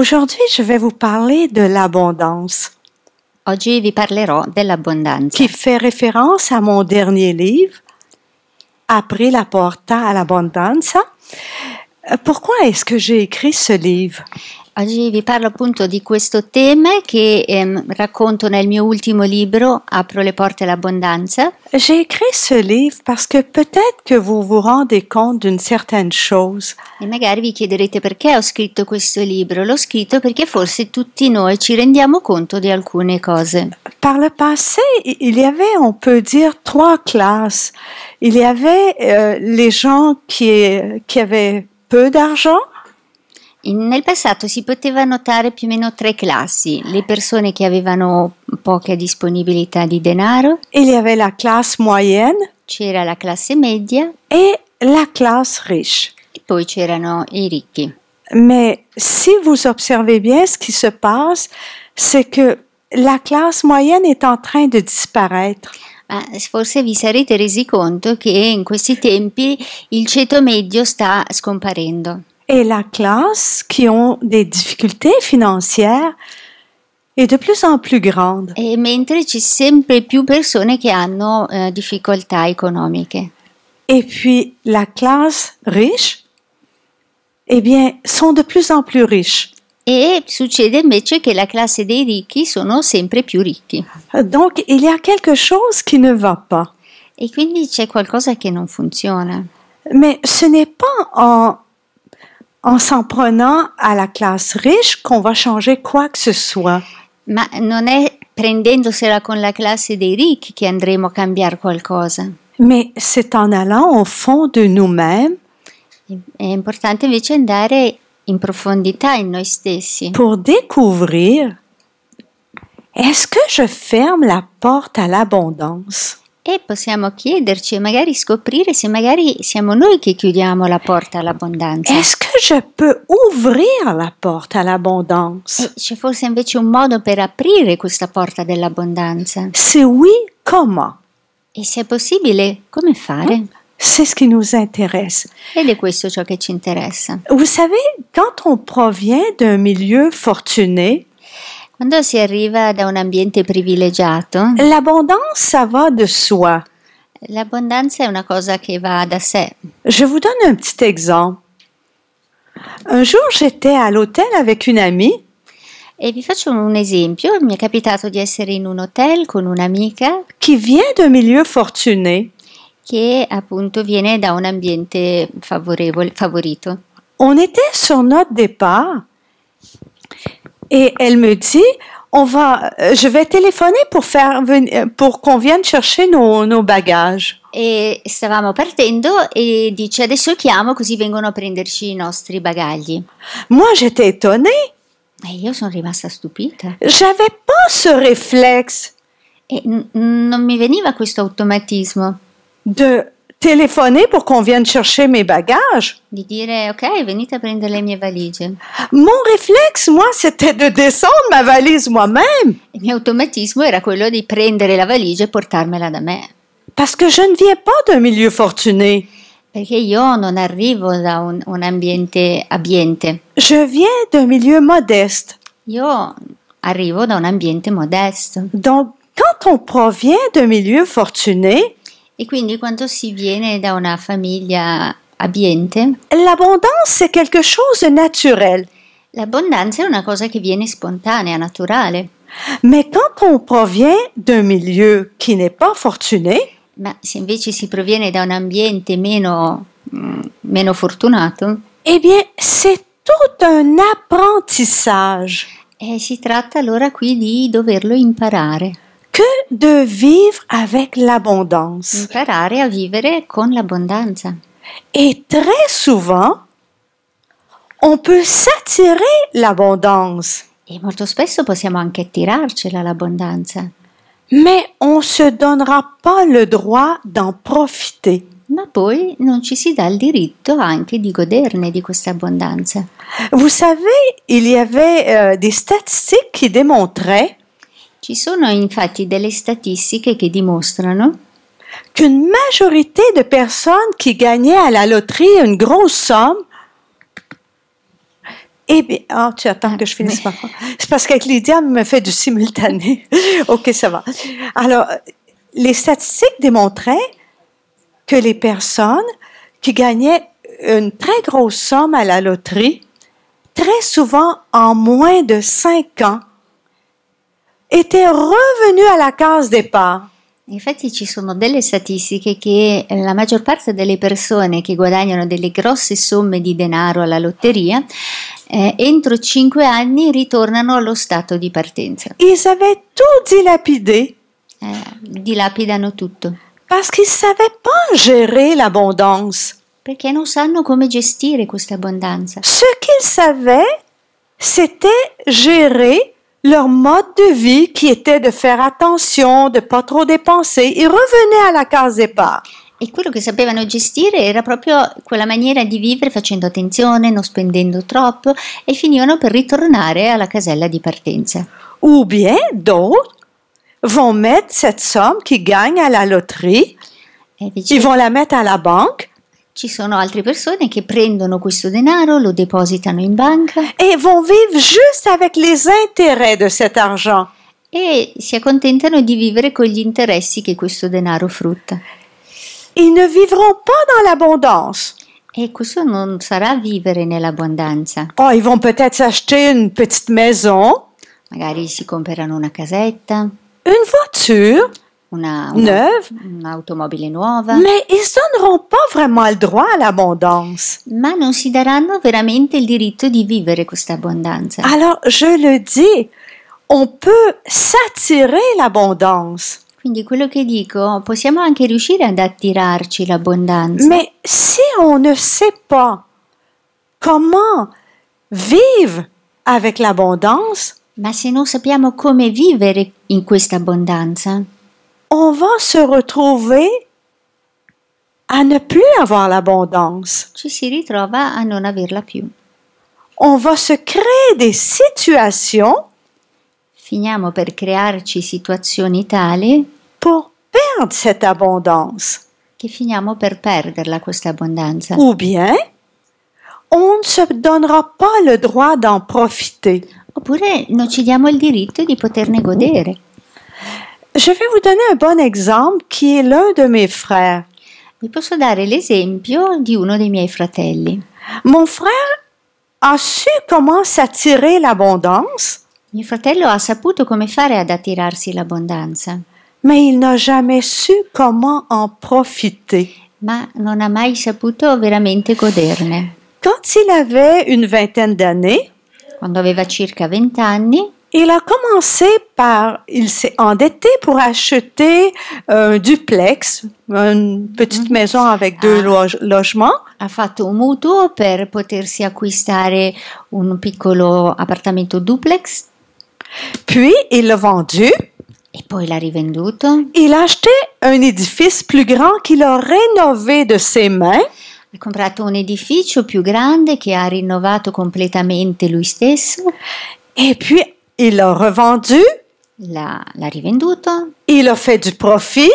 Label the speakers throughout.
Speaker 1: Aujourd'hui, je vais vous parler de l'abondance,
Speaker 2: Oggi vi parlerò dell'abbondanza,
Speaker 1: qui fait référence à mon dernier livre, Apri la porta all'abbondanza. Pourquoi est-ce que j'ai écrit ce livre?
Speaker 2: Oggi vi parlo appunto di questo tema che racconto nel mio ultimo libro, Apro le porte all'abbondanza.
Speaker 1: J'ai écrit ce livre parce que peut-être que vous vous rendez compte d'une certaine chose.
Speaker 2: E magari vi chiederete perché ho scritto questo libro. L'ho scritto perché forse tutti noi ci rendiamo conto di alcune cose.
Speaker 1: Par le passé, il y avait, on peut dire, trois classes. Il y avait les gens qui avaient peu d'argent.
Speaker 2: Nel passato si poteva notare più o meno tre classi: le persone che avevano poca disponibilità di denaro,
Speaker 1: Il y avait la classe moyenne
Speaker 2: c'era la classe media
Speaker 1: et la classe riche.
Speaker 2: e poi c'erano i ricchi.
Speaker 1: Mais si vous observez bien ce qui se passe, c'est que la classe moyenne est en train de disparaître.
Speaker 2: Ma forse vi sarete resi conto che in questi tempi il ceto medio sta scomparendo
Speaker 1: Et la classe qui ont des difficultés financières est de plus en plus grande.
Speaker 2: e mentre c'è sempre più persone che hanno difficoltà economiche.
Speaker 1: Et puis la classe riche, eh bien, sont de plus en plus riches.
Speaker 2: E succede invece che la classe dei ricchi sono sempre più ricchi
Speaker 1: Donc, il y a quelque chose qui ne va pas.
Speaker 2: e quindi c'è qualcosa che non funziona.
Speaker 1: Mais ce n'est pas en s'en prenant à la classe riche qu'on va changer quoi que ce soit.
Speaker 2: Ma non è prendendosela con la classe dei ricchi che andremo a cambiare qualcosa.
Speaker 1: Mais c'est en allant au fond de nous-mêmes
Speaker 2: È importante invece andare in profondità in noi stessi
Speaker 1: pour découvrir, est-ce que je ferme la porte à l'abondance?
Speaker 2: e possiamo chiederci e magari scoprire se magari siamo noi che chiudiamo la porta all'abbondanza.
Speaker 1: Est-ce que je peux ouvrir la porte à l'abondance?
Speaker 2: E c'è forse invece un modo per aprire questa porta dell'abbondanza?
Speaker 1: Si oui, comment?
Speaker 2: E se è possibile, come fare?
Speaker 1: C'est ce qui nous intéresse.
Speaker 2: Ed è questo ciò che ci interessa.
Speaker 1: Vous savez, quand on provient d'un milieu fortuné,
Speaker 2: Quando si arriva da un ambiente privilegiato,
Speaker 1: l'abondance, ça va de soi.
Speaker 2: l'abbondanza è una cosa che va da sé.
Speaker 1: Je vous donne un petit exemple. Un jour, j'étais à l'hôtel avec une amie
Speaker 2: E vi faccio un esempio. Mi è capitato di essere in un hotel con un'amica
Speaker 1: qui vient d'un milieu fortuné.
Speaker 2: che appunto viene da un ambiente favorito.
Speaker 1: On était sur notre départ et elle me dit, je vais téléphoner pour qu'on vienne chercher nos bagages.
Speaker 2: E stavamo partendo e dice: adesso chiamo così vengono a prenderci i nostri bagagli.
Speaker 1: Moi, j'étais étonnée.
Speaker 2: E io sono rimasta stupita.
Speaker 1: J'avais pas ce réflexe
Speaker 2: E non mi veniva questo automatismo
Speaker 1: de téléphoner pour qu'on vienne chercher mes bagages.
Speaker 2: di dire: ok, venite a prendere le mie valigie.
Speaker 1: Mon réflexe, moi, c'était de descendre ma valise moi-même
Speaker 2: Il mio automatismo era quello di prendere la valigia e portarmela da me,
Speaker 1: parce que je ne viens pas d'un milieu fortuné.
Speaker 2: perché io non arrivo da un ambiente abbiente,
Speaker 1: Je viens d'un milieu modeste.
Speaker 2: io arrivo da un ambiente modesto.
Speaker 1: Donc, quand on provient d'un milieu fortuné,
Speaker 2: E quindi quando si viene da una famiglia abbiente,
Speaker 1: l'abondance, c'est quelque chose de naturel.
Speaker 2: l'abbondanza è una cosa che viene spontanea, naturale.
Speaker 1: Mais quand on provient d'un milieu qui n'est pas fortuné,
Speaker 2: Ma se invece si proviene da un ambiente meno fortunato,
Speaker 1: eh bien, c'est tout un apprentissage
Speaker 2: si tratta allora qui di doverlo imparare.
Speaker 1: que de vivre avec l'abondance.
Speaker 2: Imparare a vivere con l'abbondanza.
Speaker 1: Et très souvent, on peut s'attirer l'abondance,
Speaker 2: E molto spesso possiamo anche attirarcela l'abbondanza,
Speaker 1: mais on ne se donnera pas le droit d'en profiter.
Speaker 2: ma poi non ci si dà il diritto anche di goderne di questa abbondanza.
Speaker 1: Vous savez, il y avait des statistiques qui démontraient
Speaker 2: Ci sono infatti delle statistiche che dimostrano
Speaker 1: qu'une majorité de personnes qui gagnaient à la loterie une grosse somme Eh bien, tu attends que je finisse ma phrase. C'est parce qu'avec Lydia, elle me fait du simultané. OK, ça va. Alors, les statistiques démontraient que les personnes qui gagnaient une très grosse somme à la loterie, très souvent en moins de 5 ans, étaient revenues à la case départ.
Speaker 2: Infatti ci sono delle statistiche che la maggior parte delle persone che guadagnano delle grosse somme di denaro alla lotteria entro 5 anni ritornano allo stato di partenza.
Speaker 1: Ils avaient tout dilapidé
Speaker 2: Dilapidano tutto
Speaker 1: parce qu'ils ne savaient pas gérer l'abondance.
Speaker 2: perché non sanno come gestire questa abbondanza.
Speaker 1: Ce qu'ils savaient, c'était gérer leur mode de vie qui était de faire attention, de pas trop dépenser. Ils revenaient à la case départ.
Speaker 2: E quello che sapevano gestire era proprio quella maniera di vivere facendo attenzione, non spendendo troppo e finivano per ritornare alla casella di partenza.
Speaker 1: Ou bien d'autres vont mettre cette somme qu'ils gagnent à la loterie,
Speaker 2: E invece
Speaker 1: ils vont la mettre à la banque
Speaker 2: ci sono altre persone che prendono questo denaro, lo depositano in banca
Speaker 1: et vont vivre juste avec les intérêts de cet argent.
Speaker 2: e si accontentano di vivere con gli interessi che questo denaro frutta.
Speaker 1: Ils ne vivront pas dans l'abondance.
Speaker 2: E questo non sarà vivere nell'abbondanza.
Speaker 1: Oh, ils vont peut-être s'acheter une petite maison,
Speaker 2: Magari si comprano una casetta,
Speaker 1: une voiture neuve,
Speaker 2: un'automobile nuova,
Speaker 1: mais ils ne donneront pas vraiment le droit à l'abondance.
Speaker 2: ma non si daranno veramente il diritto di vivere questa abbondanza.
Speaker 1: Alors, je le dis, on peut s'attirer l'abondance,
Speaker 2: Quindi quello che dico, possiamo anche riuscire ad attirarci l'abbondanza,
Speaker 1: mais si on ne sait pas comment vivre avec l'abondance,
Speaker 2: ma se non sappiamo come vivere in questa abbondanza,
Speaker 1: on va se retrouver à ne plus avoir l'abondance.
Speaker 2: ci si ritrova a non averla più.
Speaker 1: On va se créer des situations
Speaker 2: Finiamo per crearci situazioni tali
Speaker 1: pour perdre cette abondance.
Speaker 2: che finiamo per perderla questa abbondanza.
Speaker 1: Ou bien, on ne se donnera pas le droit d'en profiter.
Speaker 2: Oppure non ci diamo il diritto di poterne godere.
Speaker 1: Je vais vous donner un bon exemple qui est l'un de mes frères.
Speaker 2: Vi posso dare l'esempio di uno dei miei fratelli.
Speaker 1: Mon frère a su comment s'attirer l'abondance,
Speaker 2: Mio fratello ha saputo come fare ad attirarsi l'abbondanza,
Speaker 1: mais il n'a jamais su comment en profiter.
Speaker 2: ma non ha mai saputo veramente goderne.
Speaker 1: Quand il avait une vingtaine d'années,
Speaker 2: Quando aveva circa 20 anni,
Speaker 1: il a commencé il s'est endetté pour acheter un duplex, une petite maison avec 2 logements.
Speaker 2: ha fatto un mutuo per potersi acquistare un piccolo appartamento duplex
Speaker 1: Puis, il l'a vendu.
Speaker 2: e poi l'ha rivenduto.
Speaker 1: Il a acheté un édifice plus grand qu'il a rénové de ses mains.
Speaker 2: Ha comprato un edificio più grande che ha rinnovato completamente lui stesso,
Speaker 1: Et puis, il l'a revendu.
Speaker 2: l'ha rivenduto,
Speaker 1: Il a fait du profit.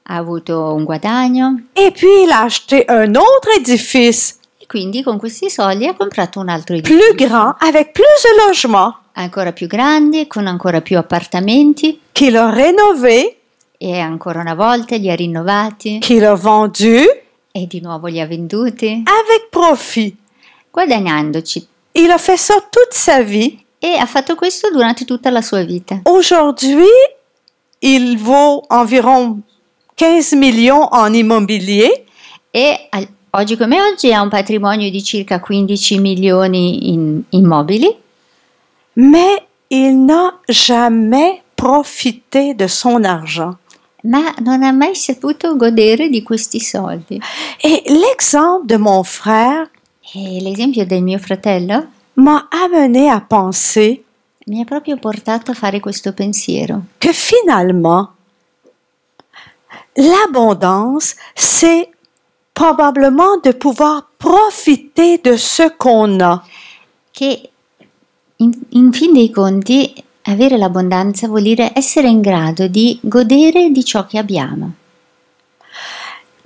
Speaker 2: ha avuto un guadagno
Speaker 1: Et puis, il a acheté un autre édifice
Speaker 2: e quindi con questi soldi ha comprato un altro edificio.
Speaker 1: plus grand avec plus de logements
Speaker 2: Ancora più grandi, con ancora più appartamenti
Speaker 1: qu'il a rénové,
Speaker 2: e ancora una volta li ha rinnovati
Speaker 1: qu'il a vendu
Speaker 2: e di nuovo li ha venduti,
Speaker 1: avec profit.
Speaker 2: guadagnandoci.
Speaker 1: Il a fait ça toute sa vie.
Speaker 2: E ha fatto questo durante tutta la sua vita.
Speaker 1: Aujourd'hui, il vaut environ 15 millions en immobilier.
Speaker 2: E oggi come oggi ha un patrimonio di circa 15 milioni in immobili,
Speaker 1: Mais il n'a jamais profité de son argent.
Speaker 2: ma non ha mai saputo godere di questi soldi.
Speaker 1: Et l'exemple de mon frère
Speaker 2: E l'esempio del mio fratello
Speaker 1: m'a amené à penser
Speaker 2: mi ha proprio portato a fare questo pensiero,
Speaker 1: que finalement, l'abondance, c'est probablement de pouvoir profiter de ce qu'on a.
Speaker 2: che in fin dei conti avere l'abbondanza vuol dire essere in grado di godere di ciò che abbiamo.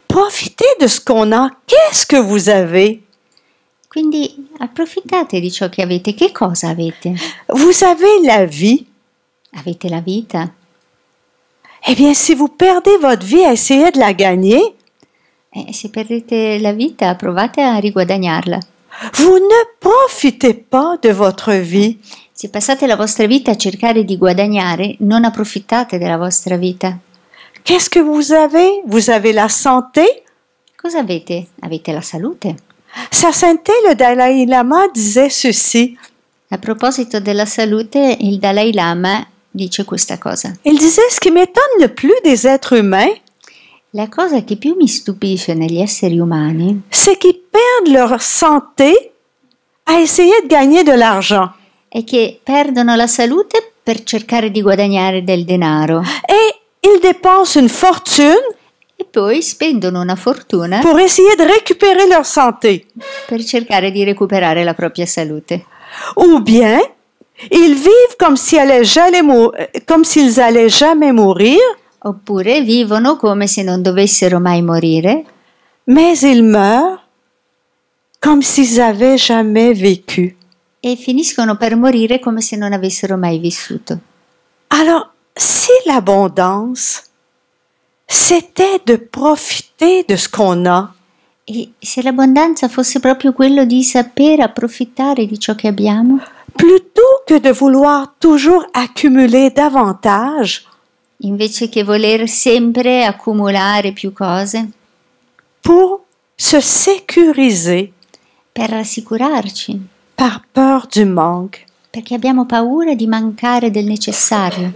Speaker 1: Profitez de ce qu'on a. Qu'est-ce que vous avez?
Speaker 2: Quindi approfittate di ciò che avete. Che cosa avete?
Speaker 1: Vous avez la vie.
Speaker 2: Avete la vita.
Speaker 1: Eh bien, si vous perdez votre vie à essayer de la gagner,
Speaker 2: Se perdete la vita, provate a riguadagnarla.
Speaker 1: vous ne profitez pas de votre vie.
Speaker 2: Se passate la vostra vita a cercare di guadagnare, non approfittate della vostra vita.
Speaker 1: Qu'est-ce que vous avez? Vous avez la santé.
Speaker 2: Cosa avete? Avete la salute.
Speaker 1: Sa sainteté, le Dalai Lama disait ceci.
Speaker 2: A proposito della salute, il Dalai Lama dice questa cosa.
Speaker 1: Il disait, ce qui m'étonne le plus des êtres humains,
Speaker 2: La cosa che più mi stupisce negli esseri umani
Speaker 1: c'est qu'ils perdent leur santé à essayer de gagner de l'argent.
Speaker 2: è che perdono la salute per cercare di guadagnare del denaro
Speaker 1: Et ils dépensent une fortune
Speaker 2: e poi spendono una fortuna
Speaker 1: pour essayer de récupérer leur santé.
Speaker 2: per cercare di recuperare la propria salute.
Speaker 1: Ou bien, ils vivent comme s'ils allaient jamais mourir,
Speaker 2: Oppure vivono come se non dovessero mai morire,
Speaker 1: mais ils meurent comme s'ils avaient jamais vécu.
Speaker 2: e finiscono per morire come se non avessero mai vissuto.
Speaker 1: Alors, si l'abondance, c'était de profiter de ce qu'on a,
Speaker 2: E se l'abbondanza fosse proprio quello di saper approfittare di ciò che abbiamo,
Speaker 1: plutôt que de vouloir toujours accumuler davantage,
Speaker 2: invece che voler sempre accumulare più cose,
Speaker 1: pour se sécuriser
Speaker 2: per rassicurarci,
Speaker 1: par peur du manque.
Speaker 2: perché abbiamo paura di mancare del necessario.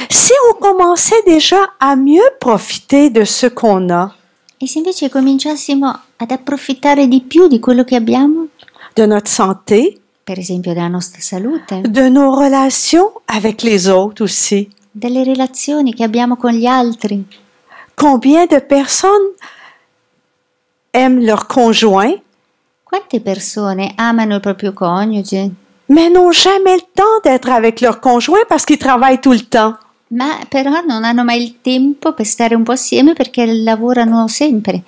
Speaker 1: Si on commençait déjà à mieux profiter de ce qu'on a,
Speaker 2: E se invece cominciassimo ad approfittare di più di quello che abbiamo,
Speaker 1: de notre santé,
Speaker 2: per esempio della nostra salute,
Speaker 1: de nos relations avec les autres aussi.
Speaker 2: delle relazioni che abbiamo con gli altri,
Speaker 1: Combien de personnes aiment leur conjoint,
Speaker 2: quante persone amano il proprio coniuge,
Speaker 1: mais n'ont jamais le temps d'être avec leur conjoint parce qu'ils travaillent tout le temps.
Speaker 2: ma però non hanno mai il tempo per stare un po' assieme perché lavorano sempre.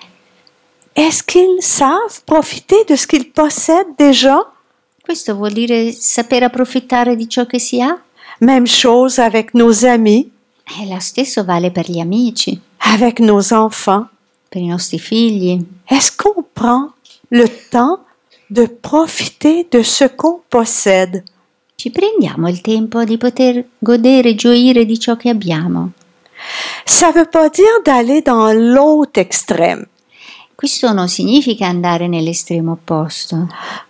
Speaker 1: Est-ce qu'ils savent profiter de ce qu'ils possèdent déjà?
Speaker 2: Questo vuol dire saper approfittare di ciò che si ha?
Speaker 1: Même chose avec nos amis,
Speaker 2: Lo stesso vale per gli amici,
Speaker 1: avec nos enfants.
Speaker 2: per i nostri figli.
Speaker 1: Est-ce qu'on prend le temps de profiter de ce qu'on possède?
Speaker 2: Ci prendiamo il tempo di poter godere e gioire di ciò che abbiamo.
Speaker 1: Ça ne veut pas dire d'aller dans l'autre extrême.
Speaker 2: Questo non significa andare nell'estremo opposto,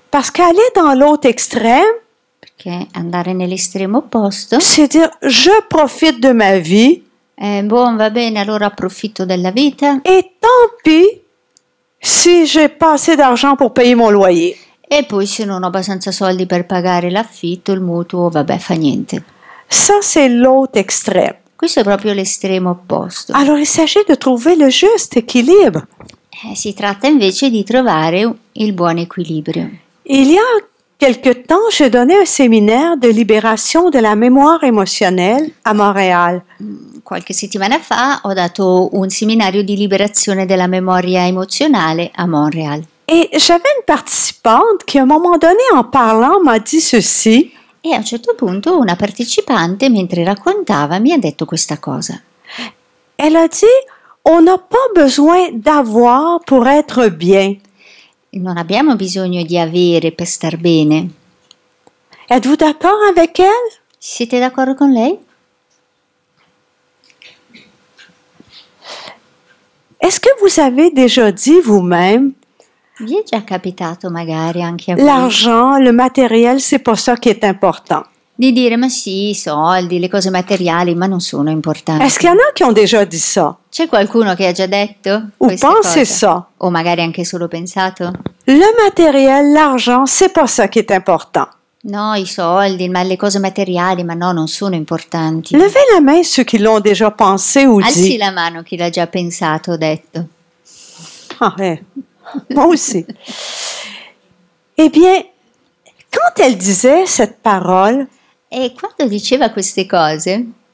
Speaker 1: Parce qu'aller dans l'autre extrême,
Speaker 2: perché andare nell'estremo opposto
Speaker 1: c'est dire je profite de ma vie
Speaker 2: va bene, allora approfitto della vita
Speaker 1: et tant pis si j'ai pas assez d'argent pour payer mon loyer.
Speaker 2: e poi se non ho abbastanza soldi per pagare l'affitto, il mutuo, vabbè, fa niente.
Speaker 1: Ça, c'est l'autre extrême.
Speaker 2: Questo è proprio l'estremo opposto.
Speaker 1: Alors, il s'agit de trouver le juste équilibre.
Speaker 2: Si tratta invece di trovare il buon equilibrio.
Speaker 1: Il y a quelque temps, je donnais un séminaire de libération de la mémoire émotionnelle à Montréal.
Speaker 2: Qualche settimana fa ho dato un seminario di liberazione della memoria emozionale a Montreal.
Speaker 1: Et j'avais une participante qui, à un moment donné, en parlant, m'a dit ceci.
Speaker 2: E a un certo punto una partecipante, mentre raccontava, mi ha detto questa cosa.
Speaker 1: Elle a dit, on n'a pas besoin d'avoir pour être bien.
Speaker 2: Non abbiamo bisogno di avere per star bene.
Speaker 1: Êtes-vous d'accord avec elle?
Speaker 2: Siete d'accordo con lei?
Speaker 1: Est-ce que vous avez déjà dit vous-même,
Speaker 2: Vi è già capitato magari anche a voi
Speaker 1: l'argent, le matériel, c'est pas ça qui est important?
Speaker 2: di dire ma sì, i soldi, le cose materiali, ma non sono importanti.
Speaker 1: Est-ce qu'il y en a qui ont déjà dit ça?
Speaker 2: C'è qualcuno che ha già detto
Speaker 1: Ou
Speaker 2: queste
Speaker 1: pensé
Speaker 2: cose?
Speaker 1: ça?
Speaker 2: O magari anche solo pensato?
Speaker 1: Le matériel, l'argent, c'est pas ça qui est important.
Speaker 2: No, i soldi, ma le cose materiali, ma no, non sono importanti.
Speaker 1: Levez la main ceux qui l'ont déjà pensé ou
Speaker 2: Alzi
Speaker 1: dit.
Speaker 2: la mano chi l'ha già pensato o detto.
Speaker 1: Ah, moi aussi. Eh bien, quand elle disait cette parole,
Speaker 2: E quando diceva queste cose,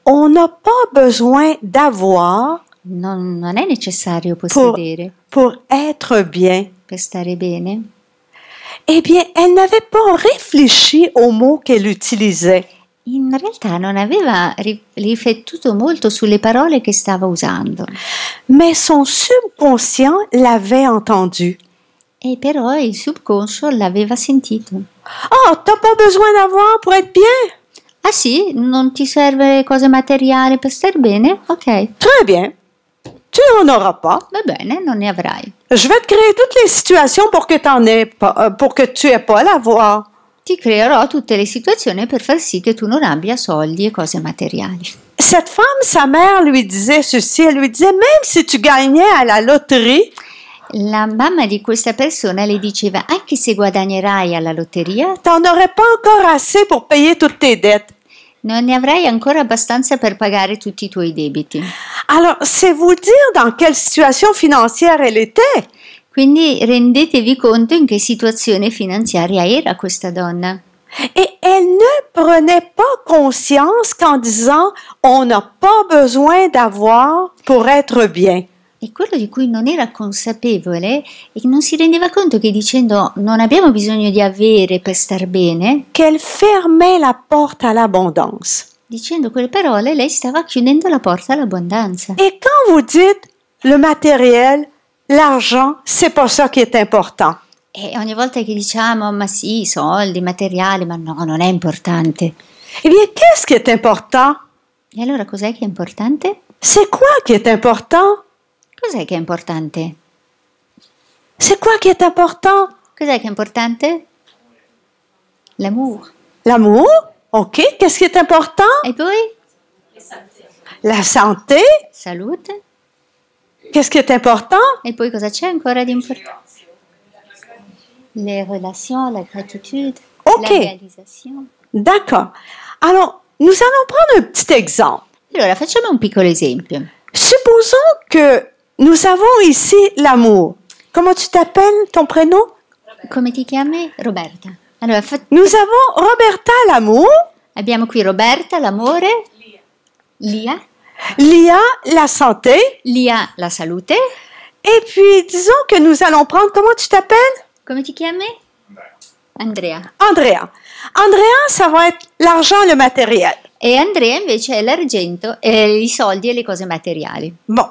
Speaker 1: on n'a pas besoin d'avoir
Speaker 2: non è necessario possedere
Speaker 1: pour être bien.
Speaker 2: per stare bene.
Speaker 1: Eh bien, elle n'avait pas réfléchi aux mots qu'elle utilisait.
Speaker 2: In realtà non aveva riflettuto molto sulle parole che stava usando,
Speaker 1: Mais son subconscient l'avait entendu.
Speaker 2: e però il subconscio l'aveva sentito.
Speaker 1: Oh, t'as pas besoin d'avoir pour être bien?
Speaker 2: Ah sì? Non ti serve cose materiali per star bene? Ok,
Speaker 1: Très bien. Tu n'en auras pas.
Speaker 2: va bene, non ne avrai.
Speaker 1: Je vais te créer toutes les situations pour que pour que tu aies pas à l'avoir.
Speaker 2: Ti creerò tutte le situazioni per far sì che tu non abbia soldi e cose materiali.
Speaker 1: Cette femme, sa mère lui disait ceci, elle lui disait, même si tu gagnais à la loterie,
Speaker 2: La mamma di questa persona le diceva: anche se guadagnerai alla lotteria,
Speaker 1: t'en aurais pas encore assez pour payer toutes tes dettes.
Speaker 2: non ne avrai ancora abbastanza per pagare tutti i tuoi debiti.
Speaker 1: Alors, c'est vous dire dans quelle situation financière elle était.
Speaker 2: Quindi rendetevi conto in che situazione finanziaria era questa donna.
Speaker 1: Et elle ne prenait pas conscience qu'en disant, on n'a pas besoin d'avoir pour être bien.
Speaker 2: E quello di cui non era consapevole e non si rendeva conto che dicendo non abbiamo bisogno di avere per star bene,
Speaker 1: Qu'elle fermait la porte à l'abondance.
Speaker 2: dicendo quelle parole lei stava chiudendo la porta all'abbondanza.
Speaker 1: Et quand vous dites le matériel, l'argent, c'est pas ça qui est important.
Speaker 2: E ogni volta che diciamo ma sì, soldi, materiali, ma no, non è importante.
Speaker 1: Eh bien, qu'est-ce qui est important?
Speaker 2: E allora cos'è che è importante?
Speaker 1: C'est quoi qui est important?
Speaker 2: Cos'è che è importante?
Speaker 1: C'est quoi qui est important?
Speaker 2: Cos'è che è importante? L'amour.
Speaker 1: L'amour? OK. Qu'est-ce qui est important?
Speaker 2: E poi?
Speaker 1: La santé?
Speaker 2: Salute.
Speaker 1: Qu'est-ce qui est important?
Speaker 2: E poi cosa c'è ancora di importante? Les relations, la gratitude,
Speaker 1: Ok.
Speaker 2: la réalisation.
Speaker 1: D'accord. Alors, nous allons prendre un petit exemple.
Speaker 2: Allora, facciamo un piccolo esempio.
Speaker 1: Supposons que nous avons ici l'amour. Comment tu t'appelles, ton prénom?
Speaker 2: Come ti chiami? Roberta. Allora,
Speaker 1: Nous avons Roberta, l'amour,
Speaker 2: abbiamo qui Roberta, l'amore, Lia,
Speaker 1: Lia, la santé,
Speaker 2: Lia, la salute.
Speaker 1: et puis disons que nous allons prendre, comment tu t'appelles?
Speaker 2: Come ti chiami? Andrea.
Speaker 1: Andrea. Andrea, ça va être l'argent, le matériel.
Speaker 2: E Andrea invece è l'argento, i soldi e le cose materiali.
Speaker 1: Bon,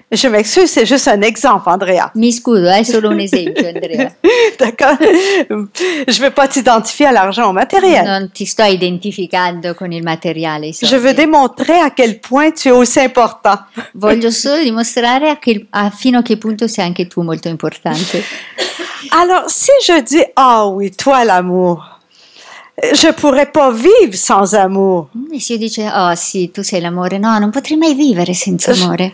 Speaker 1: je m'excuse, c'est juste un exemple, Andrea.
Speaker 2: Mi scuso, è solo un esempio, Andrea.
Speaker 1: D'accord? Je ne vais pas t'identifier à l'argent au matériel.
Speaker 2: Non ti sto identificando con il materiale. I soldi.
Speaker 1: Je veux démontrer à quel point tu es aussi important.
Speaker 2: Voglio solo dimostrare fino a che punto sei anche tu molto importante.
Speaker 1: Alors, si je dis, ah oui, toi l'amour, je pourrais pas vivre sans amour.
Speaker 2: E se io dice, oh sì, tu sei l'amore, no, non potrei mai vivere senza amore.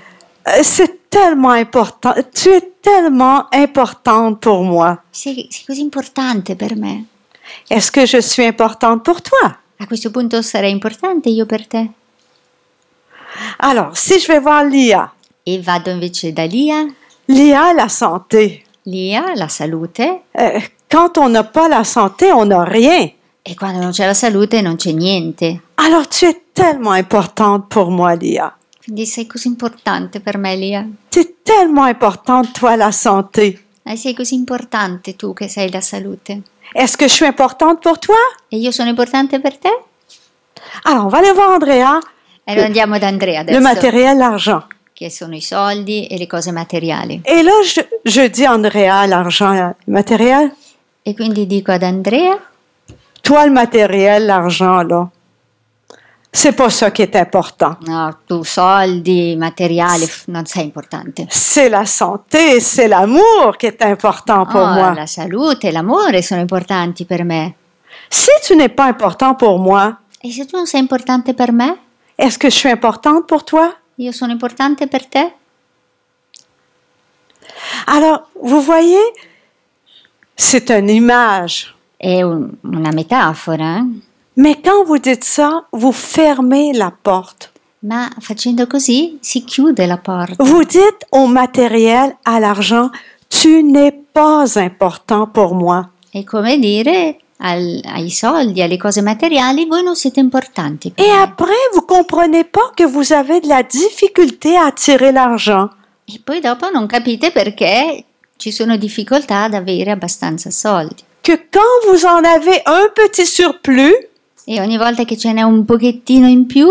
Speaker 1: C'est tellement important. Tu es tellement importante pour moi.
Speaker 2: Sei così importante per me.
Speaker 1: Est-ce que je suis importante pour toi?
Speaker 2: A questo punto sarei importante io per te.
Speaker 1: Alors, si je vais voir Lia,
Speaker 2: E vado invece da Lia.
Speaker 1: Lia, la santé.
Speaker 2: Lia, la salute.
Speaker 1: Quand on n'a pas la santé, on n'a rien.
Speaker 2: E quando non c'è la salute non c'è niente.
Speaker 1: Alors, tu es tellement importante pour moi, Lia.
Speaker 2: Quindi sei così importante per me, Lia.
Speaker 1: Tu es tellement importante, toi, la santé.
Speaker 2: Sei così importante tu che sei la salute.
Speaker 1: Est-ce que je suis importante pour toi?
Speaker 2: E io sono importante per te?
Speaker 1: Alors, on va aller voir Andrea.
Speaker 2: Allora andiamo da Andrea adesso.
Speaker 1: Le matériel, l'argent.
Speaker 2: Che sono i soldi e le cose materiali.
Speaker 1: Et là, je dis Andrea, l'argent, le matériel.
Speaker 2: E quindi dico ad Andrea,
Speaker 1: Toi, le matériel, l'argent, là. C'est pas ça qui est important.
Speaker 2: no, tu soldi, materiali, non sei importante.
Speaker 1: C'est la santé, c'est l'amour qui est important pour moi.
Speaker 2: La salute e l'amore sono importanti per me.
Speaker 1: Si tu n'es pas important pour moi,
Speaker 2: E se tu non sei importante per me,
Speaker 1: est-ce que je suis importante pour toi?
Speaker 2: io sono importante per te?
Speaker 1: Alors, vous voyez, c'est une image.
Speaker 2: È una metafora,
Speaker 1: Mais quand vous dites ça, vous fermez la porte.
Speaker 2: ma facendo così si chiude la porta.
Speaker 1: Vous dites au matériel, à l'argent, tu n'es pas important pour moi.
Speaker 2: È come dire ai soldi, alle cose materiali, voi non siete importanti per
Speaker 1: Et
Speaker 2: me.
Speaker 1: après, vous comprenez pas que vous avez de la difficulté à attirer l'argent.
Speaker 2: E poi dopo non capite perché ci sono difficoltà ad avere abbastanza soldi.
Speaker 1: que quand vous en avez un petit surplus,
Speaker 2: e ogni volta che ce n'è un pochettino in più,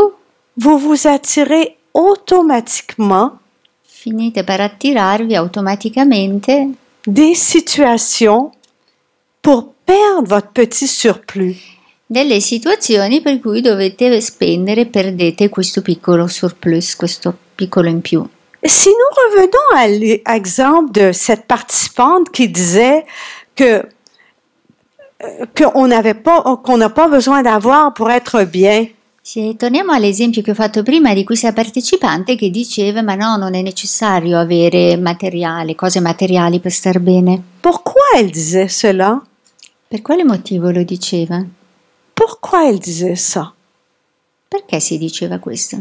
Speaker 1: vous vous attirez automatiquement
Speaker 2: finite per attirarvi automaticamente
Speaker 1: des situations pour perdre votre petit surplus.
Speaker 2: delle situazioni per cui dovete spendere e perdete questo piccolo surplus, questo piccolo in più.
Speaker 1: Si nous revenons à l'exemple de cette participante qui disait qu'on n'a pas besoin d'avoir pour être bien.
Speaker 2: Se torniamo all'esempio che ho fatto prima di questa partecipante che diceva ma no, non è necessario avere materiali, cose materiali per star bene.
Speaker 1: Pourquoi elle disait cela?
Speaker 2: Per quale motivo lo diceva?
Speaker 1: Pourquoi elle disait ça?
Speaker 2: Perché si diceva questo?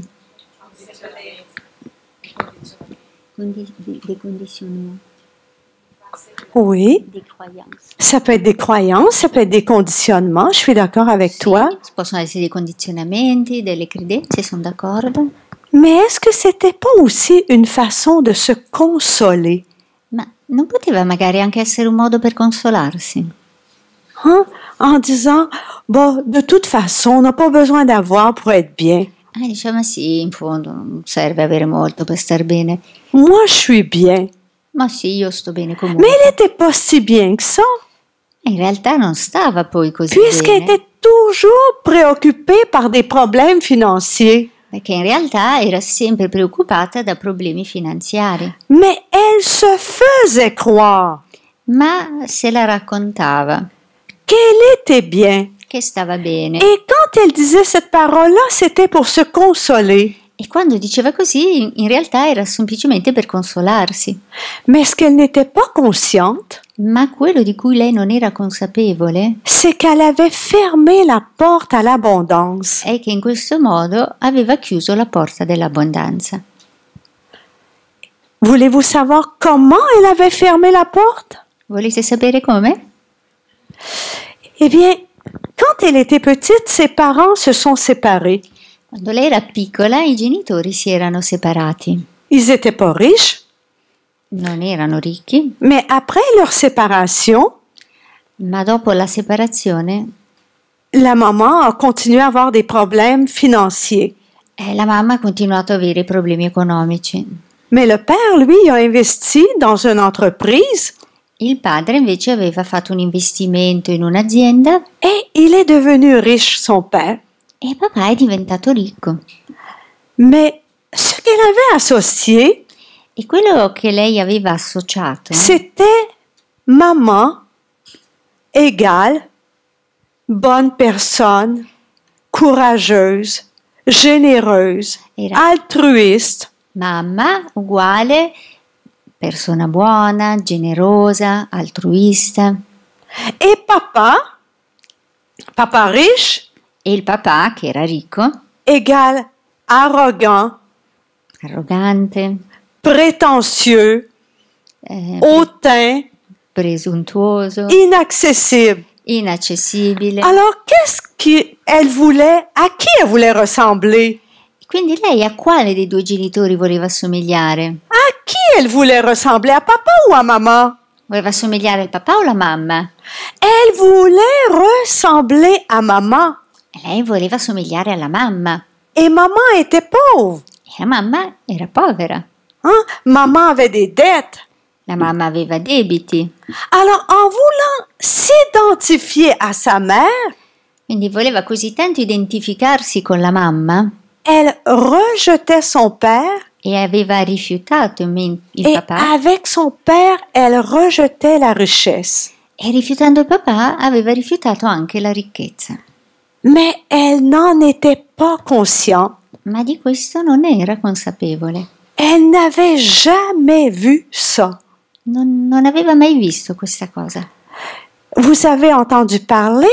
Speaker 2: Des conditionnements.
Speaker 1: Oui,
Speaker 2: Des croyances.
Speaker 1: ça peut être des croyances, ça peut être des conditionnements, je suis d'accord avec toi.
Speaker 2: Sì, possono essere dei condizionamenti, delle credenze, sono d'accordo.
Speaker 1: Mais est-ce que c'était pas aussi une façon de se consoler?
Speaker 2: Ma non poteva magari anche essere un modo per consolarsi?
Speaker 1: Hein? En disant, bon, de toute façon, on n'a pas besoin d'avoir pour être bien.
Speaker 2: Diciamo ma sì, in fondo non serve avere molto per star bene.
Speaker 1: Moi, je suis bien.
Speaker 2: Ma sì, io sto bene comunque.
Speaker 1: Mais elle n'était pas si bien que ça,
Speaker 2: In realtà non stava poi così
Speaker 1: puisqu'elle
Speaker 2: bene,
Speaker 1: était toujours préoccupée par des problèmes financiers.
Speaker 2: perché in realtà era sempre preoccupata da problemi finanziari.
Speaker 1: Mais elle se faisait croire
Speaker 2: Ma se la raccontava
Speaker 1: qu'elle était bien.
Speaker 2: che stava bene.
Speaker 1: Et quand elle disait cette parole-là, c'était pour se consoler.
Speaker 2: E quando diceva così, in realtà era semplicemente per consolarsi.
Speaker 1: Mais ce qu'elle n'était pas consciente,
Speaker 2: Ma quello di cui lei non era consapevole
Speaker 1: c'est qu'elle avait fermé la porte à l'abondance.
Speaker 2: è che in questo modo aveva chiuso la porta dell'abbondanza.
Speaker 1: Voulez-vous savoir comment elle avait fermé la porte?
Speaker 2: Volete sapere come?
Speaker 1: Eh bien, quand elle était petite, ses parents se sont séparés.
Speaker 2: Quando lei era piccola i genitori si erano separati.
Speaker 1: Ils n'étaient pas riches,
Speaker 2: Non erano ricchi,
Speaker 1: mais après leur séparation,
Speaker 2: ma dopo la separazione
Speaker 1: la maman a continué à avoir des problèmes financiers.
Speaker 2: la mamma ha continuato a avere problemi economici.
Speaker 1: Mais le père, lui, a investi dans une entreprise
Speaker 2: Il padre invece aveva fatto un investimento in un'azienda
Speaker 1: et il est devenu riche, son père.
Speaker 2: e papà è diventato ricco.
Speaker 1: Mais ce qu'elle avait associé,
Speaker 2: E quello che lei aveva associato
Speaker 1: c'était maman égale bonne personne, courageuse, généreuse,
Speaker 2: Era-
Speaker 1: altruiste.
Speaker 2: mamma uguale persona buona, generosa, altruista,
Speaker 1: Et papa riche,
Speaker 2: e il papà che era ricco,
Speaker 1: égale arrogant,
Speaker 2: arrogante,
Speaker 1: prétentieux, hautain,
Speaker 2: presuntuoso,
Speaker 1: inaccessible.
Speaker 2: inaccessibile.
Speaker 1: Alors, qu'est-ce qu'elle voulait, à qui elle voulait ressembler?
Speaker 2: Quindi lei a quale dei due genitori voleva assomigliare?
Speaker 1: À qui elle voulait ressembler, à papa ou à maman?
Speaker 2: Voleva assomigliare al papà o alla mamma?
Speaker 1: Elle voulait ressembler à maman.
Speaker 2: Lei voleva assomigliare alla mamma
Speaker 1: Et maman était pauvre.
Speaker 2: e la mamma era povera.
Speaker 1: Hein? Maman avait des dettes.
Speaker 2: La mamma aveva debiti,
Speaker 1: Alors, en voulant s'identifier à sa mère,
Speaker 2: quindi voleva così tanto identificarsi con la mamma
Speaker 1: elle rejetait son père
Speaker 2: e aveva rifiutato il
Speaker 1: et
Speaker 2: papà.
Speaker 1: avec son père, elle rejetait la richesse.
Speaker 2: E rifiutando il papà aveva rifiutato anche la ricchezza.
Speaker 1: Mais elle n'en était pas consciente.
Speaker 2: Ma di questo non era consapevole.
Speaker 1: Elle n'avait jamais vu ça.
Speaker 2: Non aveva mai visto questa cosa.
Speaker 1: Vous avez entendu parler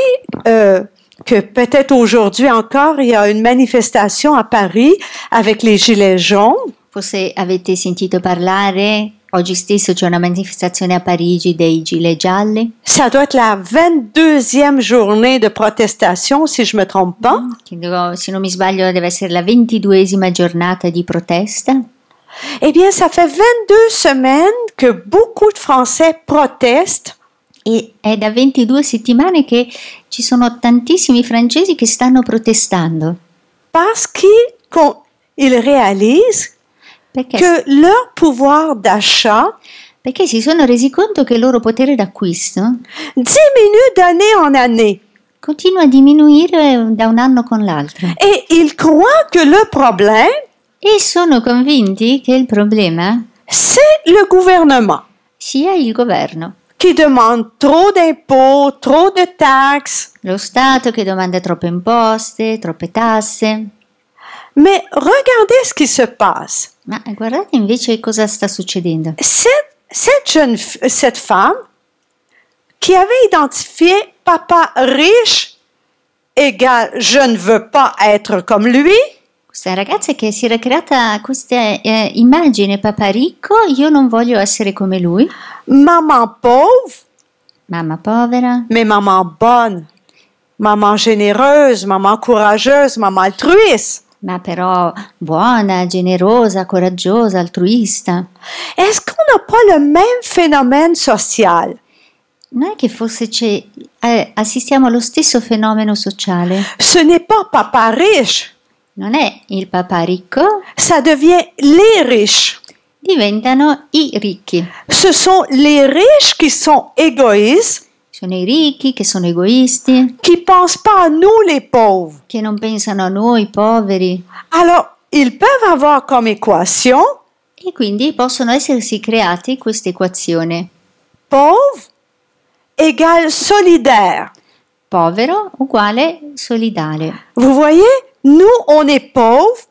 Speaker 1: que peut-être aujourd'hui encore, il y a une manifestation à Paris avec les gilets jaunes.
Speaker 2: Forse avete sentito parlare, oggi stesso c'è una manifestazione a Parigi dei gilet gialli.
Speaker 1: Ça doit être la 22e journée de protestation, si je me trompe pas.
Speaker 2: Se non mi sbaglio deve essere la 22esima giornata di protesta.
Speaker 1: Eh bien, ça fait 22 semaines que beaucoup de Français protestent
Speaker 2: E è da 22 settimane che ci sono tantissimi francesi che stanno protestando.
Speaker 1: parce qu'ils réalisent
Speaker 2: Perché,
Speaker 1: que leur pouvoir d'achat
Speaker 2: perché si sono resi conto che il loro potere d'acquisto
Speaker 1: diminue d'année en année.
Speaker 2: continua a diminuire da un anno con l'altro.
Speaker 1: Et ils croient que le problème,
Speaker 2: E sono convinti che il problema
Speaker 1: c'est le gouvernement
Speaker 2: sia il governo,
Speaker 1: qui demande trop d'impôts, trop de taxes.
Speaker 2: lo Stato che domanda troppe imposte, troppe tasse.
Speaker 1: Mais regardez ce qui se passe.
Speaker 2: Ma guardate invece cosa sta succedendo.
Speaker 1: Cette femme qui avait identifié papa riche égale je ne veux pas être comme lui,
Speaker 2: Questa ragazza che si era creata questa immagine, papà ricco, io non voglio essere come lui,
Speaker 1: maman pauvre,
Speaker 2: mamma povera,
Speaker 1: mais maman bonne, maman généreuse, maman courageuse, maman altruiste.
Speaker 2: ma però buona, generosa, coraggiosa, altruista.
Speaker 1: Est-ce qu'on n'a pas le même phénomène social?
Speaker 2: Non è che forse assistiamo allo stesso fenomeno sociale?
Speaker 1: Ce n'est pas papa riche,
Speaker 2: Non è il papà ricco,
Speaker 1: ça devient les riches.
Speaker 2: diventano i ricchi.
Speaker 1: Ce sont les riches qui sont égoïstes,
Speaker 2: Sono i ricchi che sono egoisti,
Speaker 1: qui pensent pas à nous les pauvres.
Speaker 2: che non pensano a noi poveri
Speaker 1: Alors, ils peuvent avoir comme équation
Speaker 2: e quindi possono essersi creati questa equazione.
Speaker 1: pauvre égale solidaire.
Speaker 2: Povero uguale solidale.
Speaker 1: Vous voyez, nous, on est pauvres,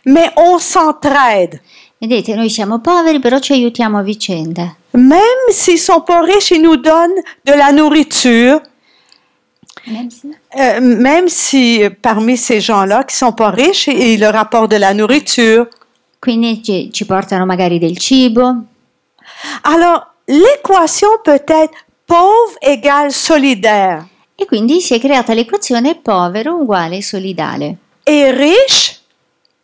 Speaker 1: mais on s'entraide.
Speaker 2: Vedete, noi siamo poveri, però ci aiutiamo a vicenda.
Speaker 1: Même s'ils sont pas riches, ils nous donnent de la nourriture. Même si parmi ces gens-là qui sont pas riches, ils leur apportent de la nourriture.
Speaker 2: Quindi ci portano magari del cibo.
Speaker 1: Alors, l'équation peut être pauvre égale solidaire
Speaker 2: E quindi si è creata l'equazione povero uguale solidale.
Speaker 1: et riche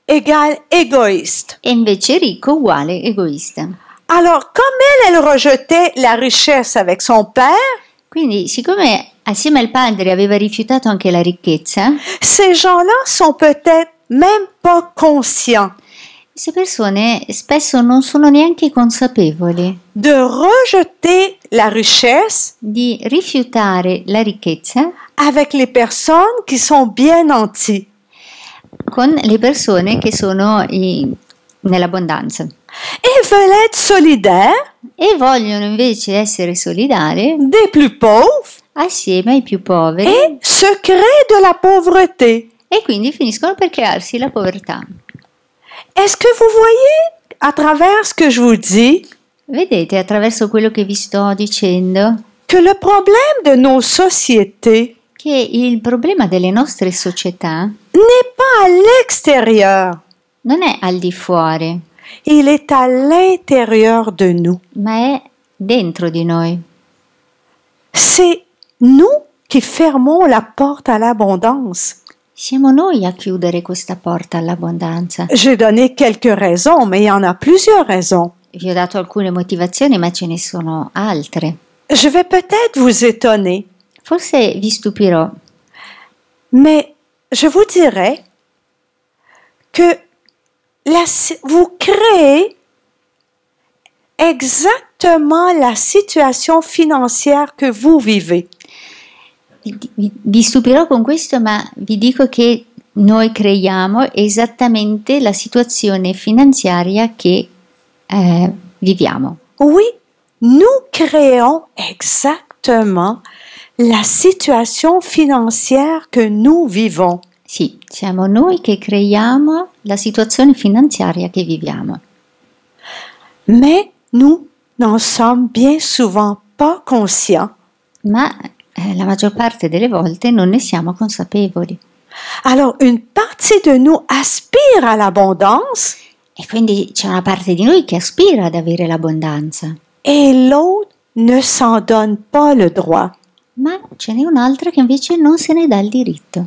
Speaker 1: égale égoïste.
Speaker 2: E invece ricco uguale egoista.
Speaker 1: Alors, comme elle rejetait la richesse avec son père,
Speaker 2: Quindi, siccome assieme al padre aveva rifiutato anche la ricchezza,
Speaker 1: ces gens-là sont peut-être même pas conscients
Speaker 2: queste persone spesso non sono neanche consapevoli
Speaker 1: de rejeter la richesse
Speaker 2: di rifiutare la ricchezza
Speaker 1: avec les personnes qui sont bien nanties.
Speaker 2: con le persone che sono nell'abbondanza
Speaker 1: Et veulent être solidaires
Speaker 2: e vogliono invece essere solidali
Speaker 1: des plus pauvres
Speaker 2: assieme ai più poveri
Speaker 1: et se créent de la pauvreté.
Speaker 2: e quindi finiscono per crearsi la povertà.
Speaker 1: Est-ce que vous voyez à travers ce que je vous dis
Speaker 2: Vedete attraverso quello che vi sto dicendo
Speaker 1: que le problème de nos sociétés
Speaker 2: che il problema delle nostre società
Speaker 1: n'est pas à l'extérieur,
Speaker 2: non è al di fuori,
Speaker 1: il est à l'intérieur de nous.
Speaker 2: ma è dentro di noi.
Speaker 1: C'est nous qui fermons la porte à l'abondance.
Speaker 2: Siamo noi a chiudere questa porta all'abbondanza.
Speaker 1: J'ai donné quelques raisons, mais il y en a plusieurs raisons.
Speaker 2: Vi ho dato alcune motivazioni, ma ce ne sono altre.
Speaker 1: Je vais peut-être vous étonner,
Speaker 2: Forse vi stupirò,
Speaker 1: mais je vous dirais que vous créez exactement la situation financière que vous vivez.
Speaker 2: vi stupirò con questo, ma vi dico che noi creiamo esattamente la situazione finanziaria che viviamo.
Speaker 1: Oui, nous créons exactement la situation financière que nous vivons.
Speaker 2: Sì, siamo noi che creiamo la situazione finanziaria che viviamo.
Speaker 1: Mais nous n'en sommes bien souvent pas conscients.
Speaker 2: Ma la maggior parte delle volte non ne siamo consapevoli.
Speaker 1: Alors, une partie de nous aspire à l'abondance
Speaker 2: E quindi c'è una parte di noi che aspira ad avere l'abbondanza,
Speaker 1: et l'autre ne s'en donne pas le droit.
Speaker 2: ma ce n'è un'altra che invece non se ne dà il diritto.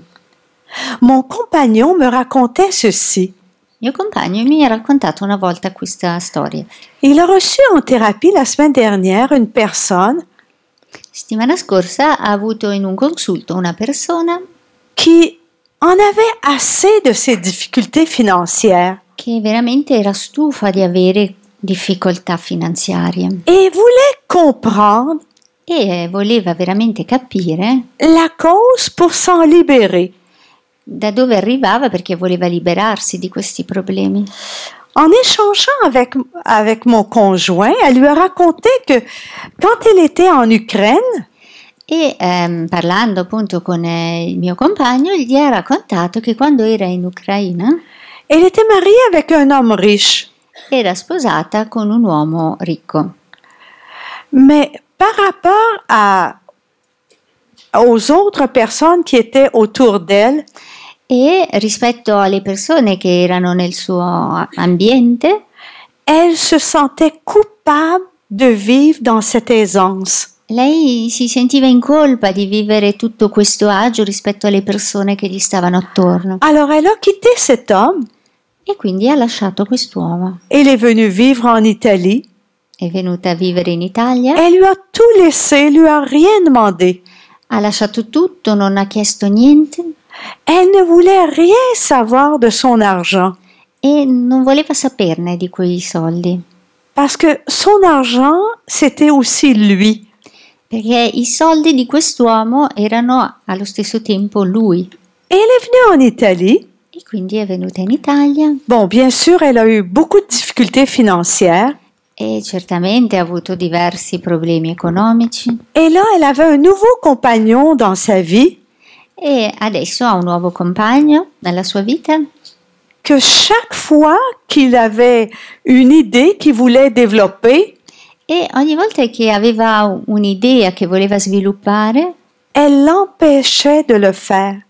Speaker 1: Mon compagnon me racontait ceci.
Speaker 2: Il mio compagno mi ha raccontato una volta questa storia.
Speaker 1: Il a reçu en thérapie la semaine dernière une personne
Speaker 2: Settimana scorsa ha avuto in un consulto una persona
Speaker 1: qui en avait assez de ses difficultés financières
Speaker 2: che veramente era stufa di avere difficoltà finanziarie
Speaker 1: et voulait comprendre
Speaker 2: e voleva veramente capire
Speaker 1: la cause pour s'en libérer.
Speaker 2: da dove arrivava perché voleva liberarsi di questi problemi.
Speaker 1: En échangeant avec mon conjoint, elle lui a raconté que quand elle était en Ukraine,
Speaker 2: E parlando appunto con il mio compagno, gli ha raccontato che quando era in Ucraina
Speaker 1: elle était mariée avec un homme riche.
Speaker 2: era sposata con un uomo ricco.
Speaker 1: Mais par rapport aux autres personnes qui étaient autour d'elle,
Speaker 2: E rispetto alle persone che erano nel suo ambiente,
Speaker 1: elle se sentait coupable de vivre dans cette aisance.
Speaker 2: lei si sentiva in colpa di vivere tutto questo agio rispetto alle persone che gli stavano attorno.
Speaker 1: Alors elle a quitté cet homme.
Speaker 2: E quindi ha lasciato quest'uomo.
Speaker 1: Elle est venue vivre en Italie.
Speaker 2: È venuta a vivere in Italia,
Speaker 1: Elle lui a tout laissé, lui a rien demandé.
Speaker 2: ha lasciato tutto, non ha chiesto niente
Speaker 1: Elle ne voulait rien savoir de son argent
Speaker 2: e non voleva saperne di quei soldi,
Speaker 1: parce que son argent, c'était aussi lui.
Speaker 2: perché i soldi di quest'uomo erano allo stesso tempo lui.
Speaker 1: Et elle est venue en Italie.
Speaker 2: E quindi è venuta in Italia
Speaker 1: Bon, bien sûr, elle a eu beaucoup de difficultés financières.
Speaker 2: e certamente ha avuto diversi problemi economici
Speaker 1: Et là, elle avait un nouveau compagnon dans sa vie
Speaker 2: e adesso ha un nuovo compagno nella sua vita
Speaker 1: que chaque fois qu'il avait une idée qu'il voulait développer,
Speaker 2: e ogni volta che aveva un'idea che voleva sviluppare,
Speaker 1: elle l'empêchait de le faire.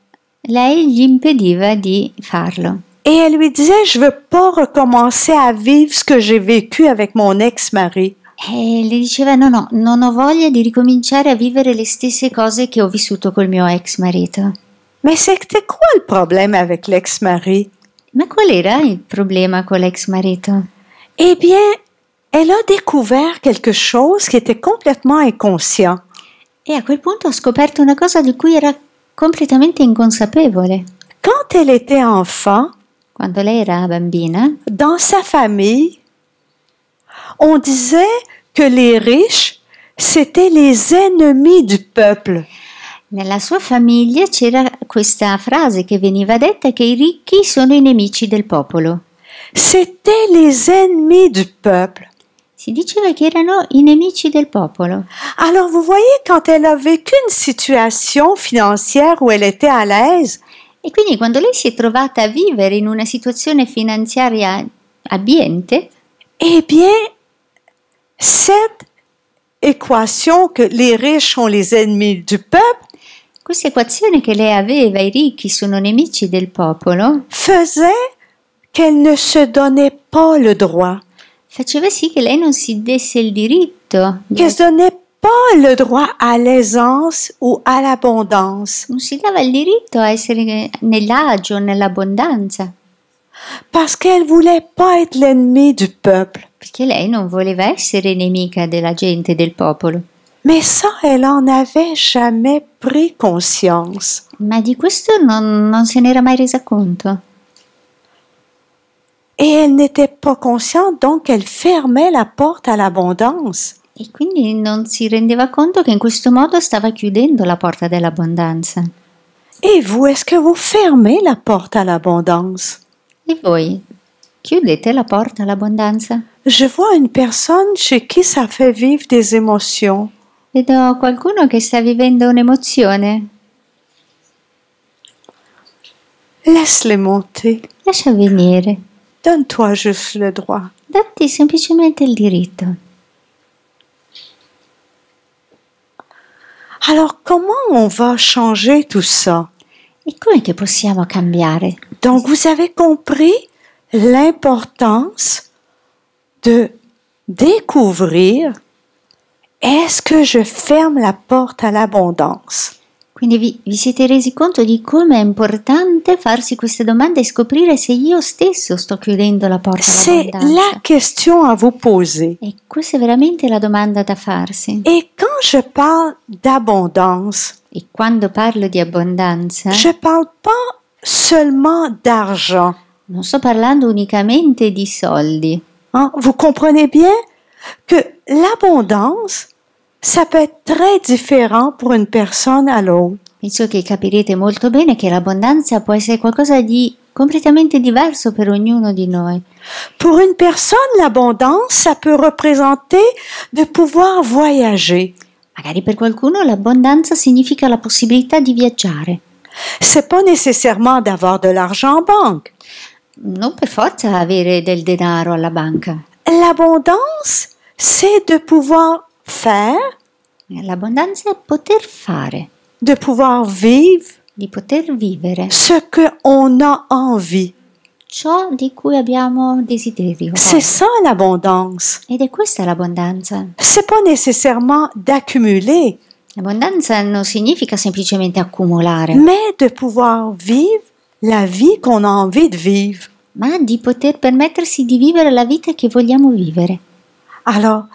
Speaker 2: lei gli impediva di farlo.
Speaker 1: Et elle lui disait, je veux pas recommencer à vivre ce que j'ai vécu avec mon ex-mari.
Speaker 2: E le diceva no, non ho voglia di ricominciare a vivere le stesse cose che ho vissuto col mio ex marito.
Speaker 1: Mais c'était quoi le problème avec l'ex-mari?
Speaker 2: Ma qual era il problema con l'ex marito?
Speaker 1: Eh bien, elle a découvert quelque chose qui était complètement inconscient.
Speaker 2: E a quel punto ha scoperto una cosa di cui era completamente inconsapevole.
Speaker 1: Quand elle était enfant,
Speaker 2: Quando lei era bambina,
Speaker 1: dans sa famille, on disait que les riches, c'étaient les ennemis du peuple.
Speaker 2: nella sua famiglia c'era questa frase che veniva detta che i ricchi sono i nemici del popolo.
Speaker 1: C'étaient les ennemis du peuple.
Speaker 2: Si diceva che erano i nemici del popolo.
Speaker 1: Alors, vous voyez, quand elle a vécu une situation financière où elle était à l'aise,
Speaker 2: E quindi quando lei si è trovata a vivere in una situazione finanziaria abbiente,
Speaker 1: eh bien, cette équation que les riches sont les ennemis du peuple
Speaker 2: questa equazione che lei aveva, i ricchi sono nemici del popolo,
Speaker 1: faisait qu'elle ne se donnait pas le droit,
Speaker 2: faceva sì che lei non si desse il diritto,
Speaker 1: qu'elle se donnait pas le droit à l'aisance ou à l'abondance,
Speaker 2: non si dava il diritto a essere nell'agio, nell'abbondanza,
Speaker 1: parce qu'elle voulait pas être l'ennemi du peuple.
Speaker 2: perché lei non voleva essere nemica della gente, del popolo.
Speaker 1: Mais ça, elle en avait jamais pris conscience.
Speaker 2: Ma di questo non se n'era mai resa conto.
Speaker 1: Et elle n'était pas consciente, donc elle fermait la porte à l'abondance.
Speaker 2: E quindi non si rendeva conto che in questo modo stava chiudendo la porta dell'abbondanza.
Speaker 1: Et vous, est-ce que vous fermez la porte à l'abondance?
Speaker 2: E voi chiudete la porta all'abbondanza?
Speaker 1: Je vois une personne chez qui ça fait vivre des émotions.
Speaker 2: Vedo qualcuno che sta vivendo un'emozione.
Speaker 1: Laisse-les monter.
Speaker 2: Lascia venire.
Speaker 1: Donne-toi juste le droit.
Speaker 2: Datti semplicemente il diritto.
Speaker 1: Alors, comment on va changer tout ça?
Speaker 2: E come che possiamo cambiare?
Speaker 1: Donc, vous avez compris l'importance de découvrir est-ce que je ferme la porte à l'abondance?
Speaker 2: Quindi vi siete resi conto di come è importante farsi queste domande e scoprire se io stesso sto chiudendo la porta
Speaker 1: C'est
Speaker 2: all'abbondanza.
Speaker 1: la question à vous poser.
Speaker 2: E questa è veramente la domanda da farsi.
Speaker 1: Et quand je parle d'abondance,
Speaker 2: E quando parlo di abbondanza,
Speaker 1: je parle pas seulement d'argent.
Speaker 2: non sto parlando unicamente di soldi.
Speaker 1: Hein? Vous comprenez bien que l'abondance, ça peut être très différent pour une personne à l'autre.
Speaker 2: Penso che capirete molto bene che l'abbondanza può essere qualcosa di completamente diverso per ognuno di noi.
Speaker 1: Pour une personne, l'abondance, ça peut représenter de pouvoir voyager.
Speaker 2: Magari per qualcuno l'abbondanza significa la possibilità di viaggiare.
Speaker 1: C'est pas nécessairement d'avoir de l'argent en banque.
Speaker 2: Non per forza avere del denaro alla banca.
Speaker 1: L'abondance, c'est de pouvoir faire,
Speaker 2: L'abbondanza è poter fare,
Speaker 1: de pouvoir vivre
Speaker 2: di poter vivere
Speaker 1: ce qu'on a envie.
Speaker 2: ciò di cui abbiamo desiderio.
Speaker 1: C'est ça l'abondance.
Speaker 2: Ed è questa l'abbondanza.
Speaker 1: C'est pas nécessairement d'accumuler,
Speaker 2: L'abbondanza non significa semplicemente accumulare,
Speaker 1: mais de pouvoir vivre la vie qu'on a envie de vivre.
Speaker 2: ma di poter permettersi di vivere la vita che vogliamo vivere.
Speaker 1: Alors,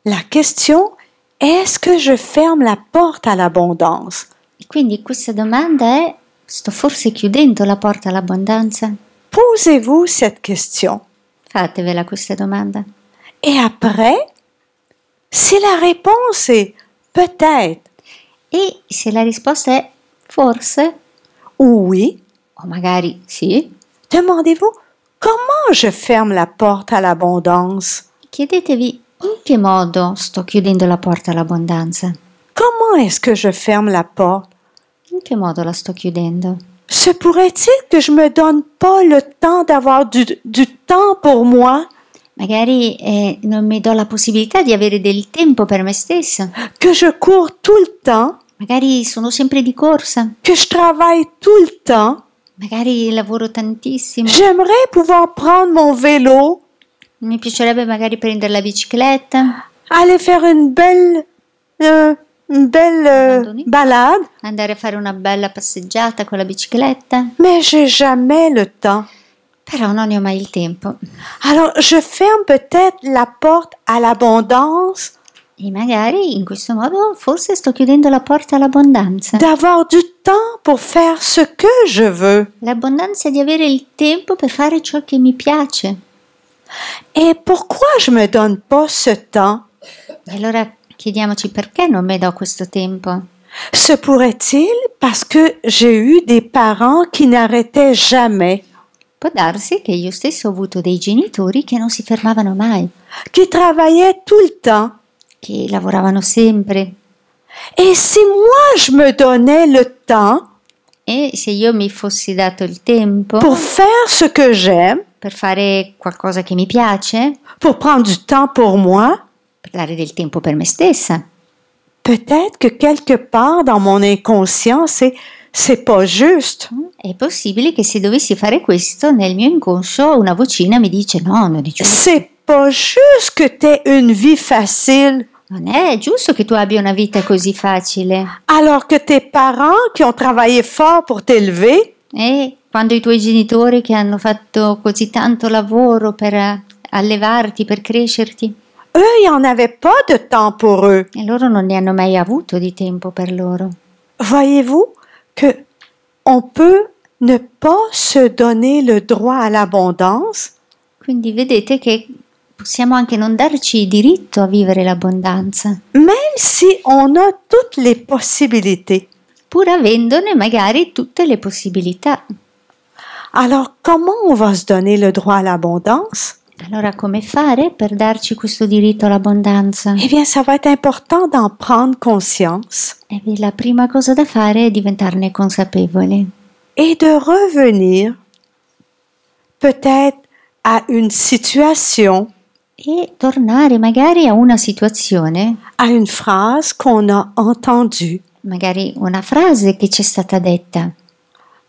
Speaker 1: la question, est-ce que je ferme la porte à l'abondance?
Speaker 2: E quindi questa domanda è: sto forse chiudendo la porta all'abbondanza?
Speaker 1: Posez-vous cette question.
Speaker 2: Fatevela questa domanda.
Speaker 1: Et après, si la réponse est peut-être
Speaker 2: E se la risposta è forse,
Speaker 1: ou oui,
Speaker 2: o magari sì,
Speaker 1: demandez-vous comment je ferme la porte à l'abondance.
Speaker 2: chiedetevi in che modo sto chiudendo la porta all'abbondanza.
Speaker 1: Comment est-ce que je ferme la porte?
Speaker 2: In che modo la sto chiudendo?
Speaker 1: Se pourrait-il que je me donne pas le temps d'avoir du temps pour moi,
Speaker 2: Magari non mi do la possibilità di avere del tempo per me stessa.
Speaker 1: que je cours tout le temps,
Speaker 2: Magari sono sempre di corsa.
Speaker 1: que je travaille tout le temps.
Speaker 2: Magari lavoro tantissimo.
Speaker 1: J'aimerais pouvoir prendre mon vélo,
Speaker 2: Mi piacerebbe magari prendere la bicicletta,
Speaker 1: aller faire une belle
Speaker 2: Randonnée?
Speaker 1: balade,
Speaker 2: andare a fare una bella passeggiata con la bicicletta,
Speaker 1: mais j'ai jamais le temps.
Speaker 2: però non ne ho mai il tempo.
Speaker 1: Alors, je ferme peut-être la porte à l'abondance
Speaker 2: E magari in questo modo forse sto chiudendo la porta all'abbondanza.
Speaker 1: d'avoir du temps pour faire ce que je veux.
Speaker 2: L'abbondanza di avere il tempo per fare ciò che mi piace.
Speaker 1: Et pourquoi je me donne pas ce temps?
Speaker 2: E allora chiediamoci perché non mi do questo tempo.
Speaker 1: Se pourrait-il parce que j'ai eu des parents qui n'arrêtaient jamais,
Speaker 2: Può darsi che io stesso ho avuto dei genitori che non si fermavano mai,
Speaker 1: qui travaillaient tout le temps.
Speaker 2: che lavoravano sempre.
Speaker 1: Et si moi je me donnais le temps
Speaker 2: E se io mi fossi dato il tempo
Speaker 1: pour faire ce que j'aime,
Speaker 2: per fare qualcosa che mi piace,
Speaker 1: pour prendre du temps pour moi,
Speaker 2: per dare del tempo per me stessa,
Speaker 1: peut-être que quelque part dans mon inconscient, c'est pas juste.
Speaker 2: è possibile che se dovessi fare questo nel mio inconscio una vocina mi dice no, non è giusto.
Speaker 1: C'est pas juste que t'aies une vie facile,
Speaker 2: Non è giusto che tu abbia una vita così facile.
Speaker 1: alors que tes parents qui ont travaillé fort pour t'élever,
Speaker 2: E quando i tuoi genitori che hanno fatto così tanto lavoro per allevarti, per crescerti,
Speaker 1: eux, ils en avaient pas de temps pour eux.
Speaker 2: e loro non ne hanno mai avuto di tempo per loro.
Speaker 1: Voyez-vous que on peut ne pas se donner le droit à l'abondance
Speaker 2: Quindi vedete che possiamo anche non darci diritto a vivere l'abbondanza,
Speaker 1: même si on a toutes les possibilités.
Speaker 2: pur avendone magari tutte le possibilità.
Speaker 1: Alors, comment on va se donner le droit à l'abondance?
Speaker 2: Allora come fare per darci questo diritto all'abbondanza?
Speaker 1: Eh bien, ça va être important d'en prendre conscience
Speaker 2: E la prima cosa da fare è diventarne consapevoli
Speaker 1: et de revenir peut-être à une situation,
Speaker 2: e tornare magari a una situazione,
Speaker 1: à une phrase qu'on a entendue
Speaker 2: magari una frase che ci è stata detta,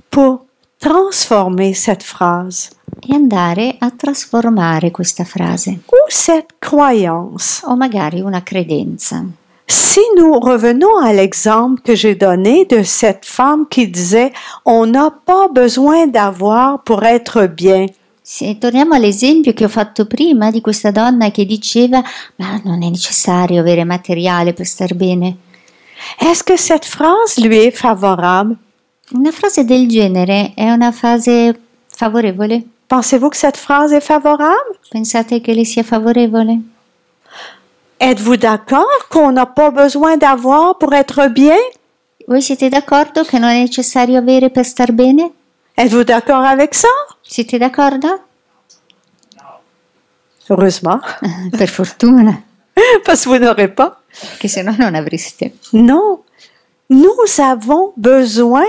Speaker 1: pour transformer cette phrase
Speaker 2: e andare a trasformare questa frase,
Speaker 1: ou cette croyance.
Speaker 2: o magari una credenza.
Speaker 1: Si nous revenons à l'exemple que j'ai donné de cette femme qui disait « On n'a pas besoin d'avoir pour être bien »,
Speaker 2: Se torniamo all'esempio che ho fatto prima di questa donna che diceva ma non è necessario avere materiale per star bene.
Speaker 1: est-ce que cette phrase lui est favorable?
Speaker 2: Una frase del genere è una frase favorevole?
Speaker 1: Pensez-vous que cette phrase est favorable?
Speaker 2: Pensate che le sia favorevole?
Speaker 1: Êtes-vous d'accord qu'on n'a pas besoin d'avoir pour être bien?
Speaker 2: Voi siete d'accordo che non è necessario avere per star bene?
Speaker 1: Êtes-vous d'accord avec ça?
Speaker 2: Siete d'accordo?
Speaker 1: Heureusement,
Speaker 2: Per fortuna,
Speaker 1: parce que vous n'aurez pas.
Speaker 2: che se no non avreste.
Speaker 1: Non, nous avons besoin.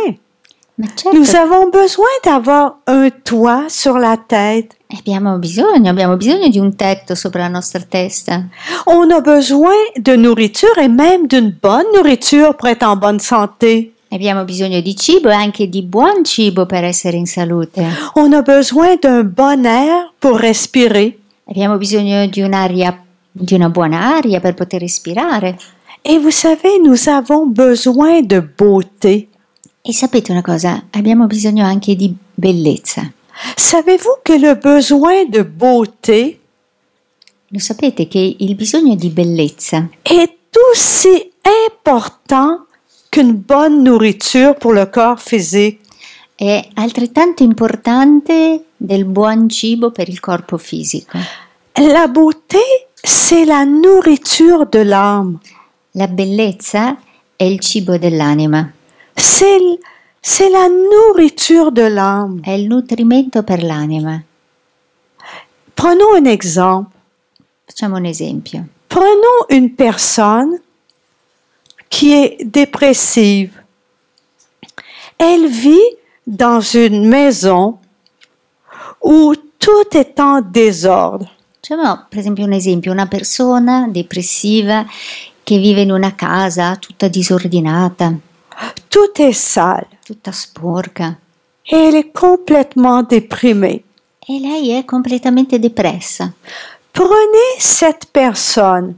Speaker 2: Ma certo,
Speaker 1: Nous avons besoin d'avoir un toit sur la tête.
Speaker 2: abbiamo bisogno di un tetto sopra la nostra testa.
Speaker 1: On a besoin de nourriture et même d'une bonne nourriture pour être en bonne santé.
Speaker 2: Abbiamo bisogno di cibo e anche di buon cibo per essere in salute.
Speaker 1: On a besoin d'un bon air pour respirer.
Speaker 2: Abbiamo bisogno di una buona aria per poter respirare.
Speaker 1: Et vous savez, nous avons besoin de beauté.
Speaker 2: E sapete una cosa? Abbiamo bisogno anche di bellezza.
Speaker 1: Savez-vous que le besoin de beauté
Speaker 2: Lo sapete che il bisogno di bellezza
Speaker 1: est aussi important qu'une bonne nourriture pour le corps physique?
Speaker 2: è altrettanto importante del buon cibo per il corpo fisico.
Speaker 1: La beauté, c'est la nourriture de l'âme.
Speaker 2: La bellezza è il cibo dell'anima,
Speaker 1: C'est la nourriture de l'âme.
Speaker 2: è il nutrimento per l'anima.
Speaker 1: Prenons un exemple.
Speaker 2: Facciamo un esempio.
Speaker 1: Prenons une personne qui est dépressive. Elle vit dans une maison où tout est en désordre.
Speaker 2: Facciamo per esempio un esempio, una persona depressiva che vive in una casa tutta disordinata,
Speaker 1: Tout est sale.
Speaker 2: tutta sporca,
Speaker 1: Et elle est complètement déprimée.
Speaker 2: e lei è completamente depressa.
Speaker 1: Prenez cette personne,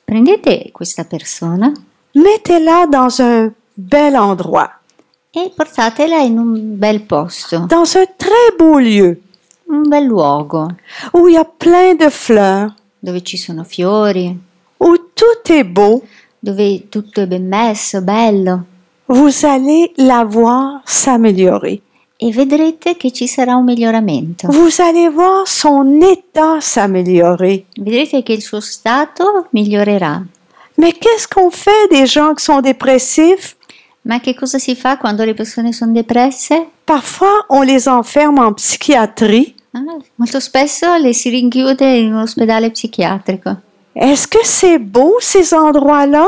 Speaker 2: Prendete questa persona
Speaker 1: mettez-la dans un bel endroit,
Speaker 2: e portatela in un bel posto,
Speaker 1: dans un très beau lieu,
Speaker 2: un bel luogo,
Speaker 1: où il y a plein de fleurs,
Speaker 2: dove ci sono fiori,
Speaker 1: où tout est beau.
Speaker 2: dove tutto è ben messo, bello,
Speaker 1: Vous allez la voir s'améliorer.
Speaker 2: e vedrete che ci sarà un miglioramento.
Speaker 1: Vous allez voir son état s'améliorer.
Speaker 2: Vedrete che il suo stato migliorerà.
Speaker 1: Mais qu'est-ce qu'on fait des gens qui sont dépressifs?
Speaker 2: Ma che cosa si fa quando le persone sono depresse?
Speaker 1: Parfois, on les enferme en psychiatrie.
Speaker 2: Molto spesso le si rinchiude in un ospedale psichiatrico.
Speaker 1: Est-ce que c'est beau, ces endroits-là?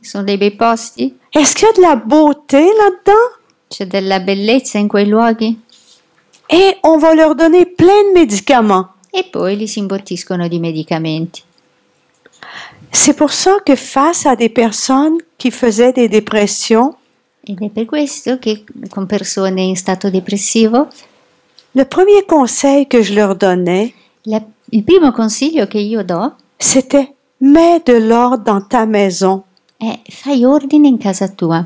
Speaker 2: Sono dei bei posti?
Speaker 1: Est-ce qu'il y a de la beauté là-dedans?
Speaker 2: C'è della bellezza in quei luoghi?
Speaker 1: Et on va leur donner plein de médicaments.
Speaker 2: E poi li si imbottiscono di medicamenti.
Speaker 1: C'est pour ça que face à des personnes qui faisaient des dépressions,
Speaker 2: Ed è per questo che con persone in stato depressivo,
Speaker 1: le premier conseil que je leur donnais,
Speaker 2: il primo consiglio che io do
Speaker 1: c'était mets de l'ordre dans ta maison.
Speaker 2: è fai ordine in casa tua.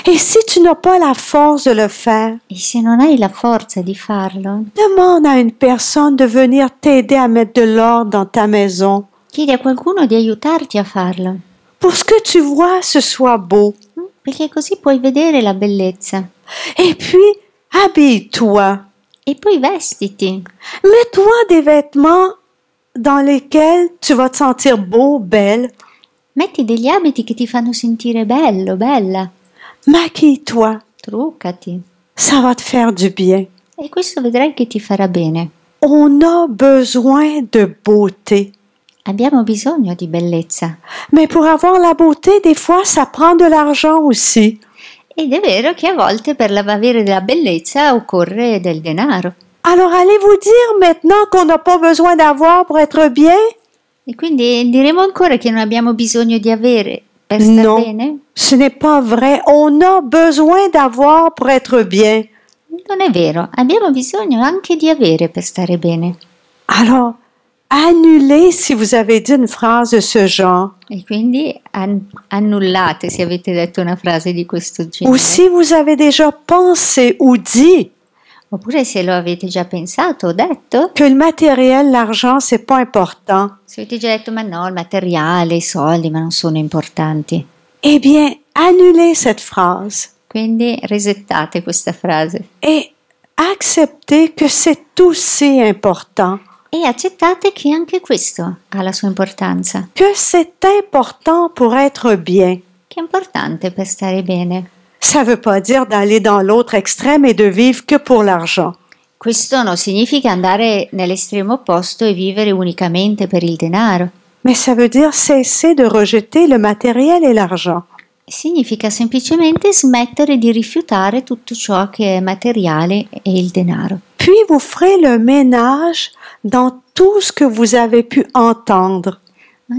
Speaker 1: Et si tu n'as pas la force de le faire,
Speaker 2: E se non hai la forza di farlo,
Speaker 1: demande à une personne de venir t'aider à mettre de l'ordre dans ta maison.
Speaker 2: chiedi a qualcuno di aiutarti a farlo,
Speaker 1: Pour ce que tu vois, ce soit beau.
Speaker 2: perché così puoi vedere la bellezza.
Speaker 1: Et puis, habille-toi.
Speaker 2: E poi vestiti,
Speaker 1: Mets-toi des vêtements dans lesquels tu vas te sentir beau, belle.
Speaker 2: metti degli abiti che ti fanno sentire bello, bella,
Speaker 1: Maquille-toi.
Speaker 2: truccati.
Speaker 1: Ça va te faire du bien.
Speaker 2: E questo vedrai che ti farà bene.
Speaker 1: On a besoin de beauté.
Speaker 2: Abbiamo bisogno di bellezza.
Speaker 1: Mais pour avoir la beauté, des fois, ça prend de l'argent aussi.
Speaker 2: Ed è vero che a volte per avere della bellezza occorre del denaro.
Speaker 1: Alors, allez-vous dire maintenant qu'on n'a pas besoin d'avoir pour être bien?
Speaker 2: E quindi diremo ancora che non abbiamo bisogno di avere per star
Speaker 1: Non,
Speaker 2: bene?
Speaker 1: ce n'est pas vrai. On a besoin d'avoir pour être bien.
Speaker 2: Non è vero, abbiamo bisogno anche di avere per stare bene.
Speaker 1: Alors, annulez si vous avez dit une phrase de ce genre.
Speaker 2: E quindi annullate se avete detto una frase di questo
Speaker 1: Ou
Speaker 2: genere.
Speaker 1: si vous avez déjà pensé ou dit
Speaker 2: Oppure se lo avete già pensato o detto,
Speaker 1: que le matériel, l'argent, c'est pas important.
Speaker 2: se avete già detto ma no, il materiale, i soldi, ma non sono importanti.
Speaker 1: Eh bien, annulez cette phrase
Speaker 2: Quindi resettate questa frase
Speaker 1: et acceptez que c'est aussi important.
Speaker 2: e accettate che anche questo ha la sua importanza,
Speaker 1: Que c'est important pour être bien.
Speaker 2: che è importante per stare bene.
Speaker 1: Ça ne veut pas dire d'aller dans l'autre extrême et de vivre que pour l'argent.
Speaker 2: Questo non significa andare nell'estremo opposto e vivere unicamente per il denaro.
Speaker 1: Mais ça veut dire cesser de rejeter le matériel et l'argent.
Speaker 2: Significa semplicemente smettere di rifiutare tutto ciò che è materiale e il denaro.
Speaker 1: Puis vous ferez le ménage dans tout ce que vous avez pu entendre.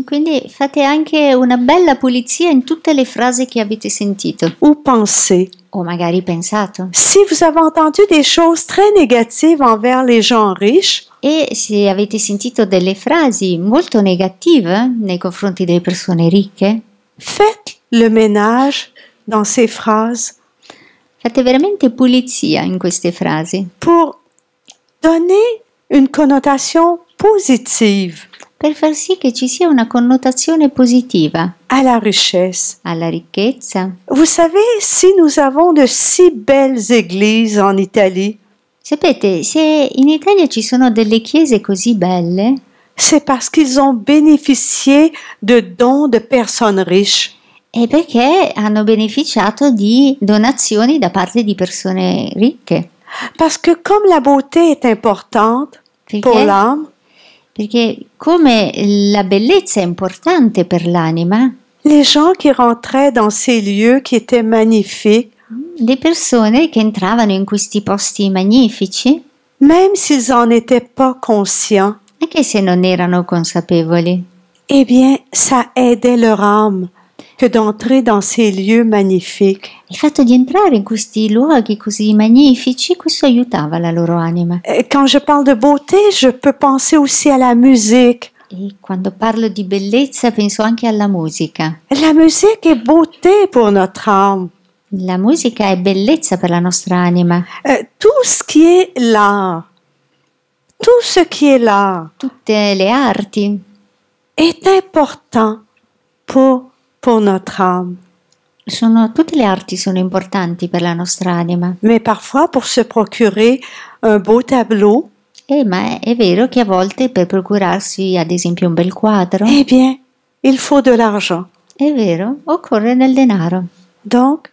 Speaker 2: Quindi fate anche una bella pulizia in tutte le frasi che avete sentito
Speaker 1: Ou penser.
Speaker 2: o magari pensato.
Speaker 1: Si vous avez entendu des choses très négatives envers les gens riches,
Speaker 2: E se avete sentito delle frasi molto negative nei confronti delle persone ricche,
Speaker 1: faites le ménage dans ces phrases
Speaker 2: fate veramente pulizia in queste frasi
Speaker 1: pour donner une connotation positive
Speaker 2: per far sì che ci sia una connotazione positiva
Speaker 1: à la richesse.
Speaker 2: alla ricchezza.
Speaker 1: Vous savez, si nous avons de si belles églises en Italie,
Speaker 2: Sapete, se in Italia ci sono delle chiese così belle,
Speaker 1: c'est parce qu'ils ont bénéficié de dons de personnes riches.
Speaker 2: è perché hanno beneficiato di donazioni da parte di persone ricche.
Speaker 1: Parce que comme la beauté est importante pour
Speaker 2: Perché?
Speaker 1: l'âme,
Speaker 2: Perché come la bellezza è importante per l'anima,
Speaker 1: les gens qui rentraient dans ces lieux qui étaient magnifiques,
Speaker 2: le persone che entravano in questi posti magnifici,
Speaker 1: même s'ils n'en étaient pas conscients,
Speaker 2: anche se non erano consapevoli,
Speaker 1: eh bien, ça aidait leur âme que d'entrer dans ces lieux magnifiques.
Speaker 2: il fatto di entrare in questi luoghi così magnifici, questo aiutava la loro anima.
Speaker 1: Quand je parle de beauté, je peux penser aussi à la musique.
Speaker 2: E quando parlo di bellezza penso anche alla musica.
Speaker 1: La musique est beauté pour notre âme.
Speaker 2: La musica è bellezza per la nostra anima.
Speaker 1: Tout ce qui est l'art, tout ce qui est l'art
Speaker 2: Tutte le arti
Speaker 1: est important pour notre âme.
Speaker 2: tutte le arti sono importanti per la nostra anima.
Speaker 1: Mais parfois, pour se procurer un beau tableau,
Speaker 2: Ma è vero che a volte per procurarsi ad esempio un bel quadro,
Speaker 1: eh bien, il faut de l'argent.
Speaker 2: è vero, occorre del denaro.
Speaker 1: Donc,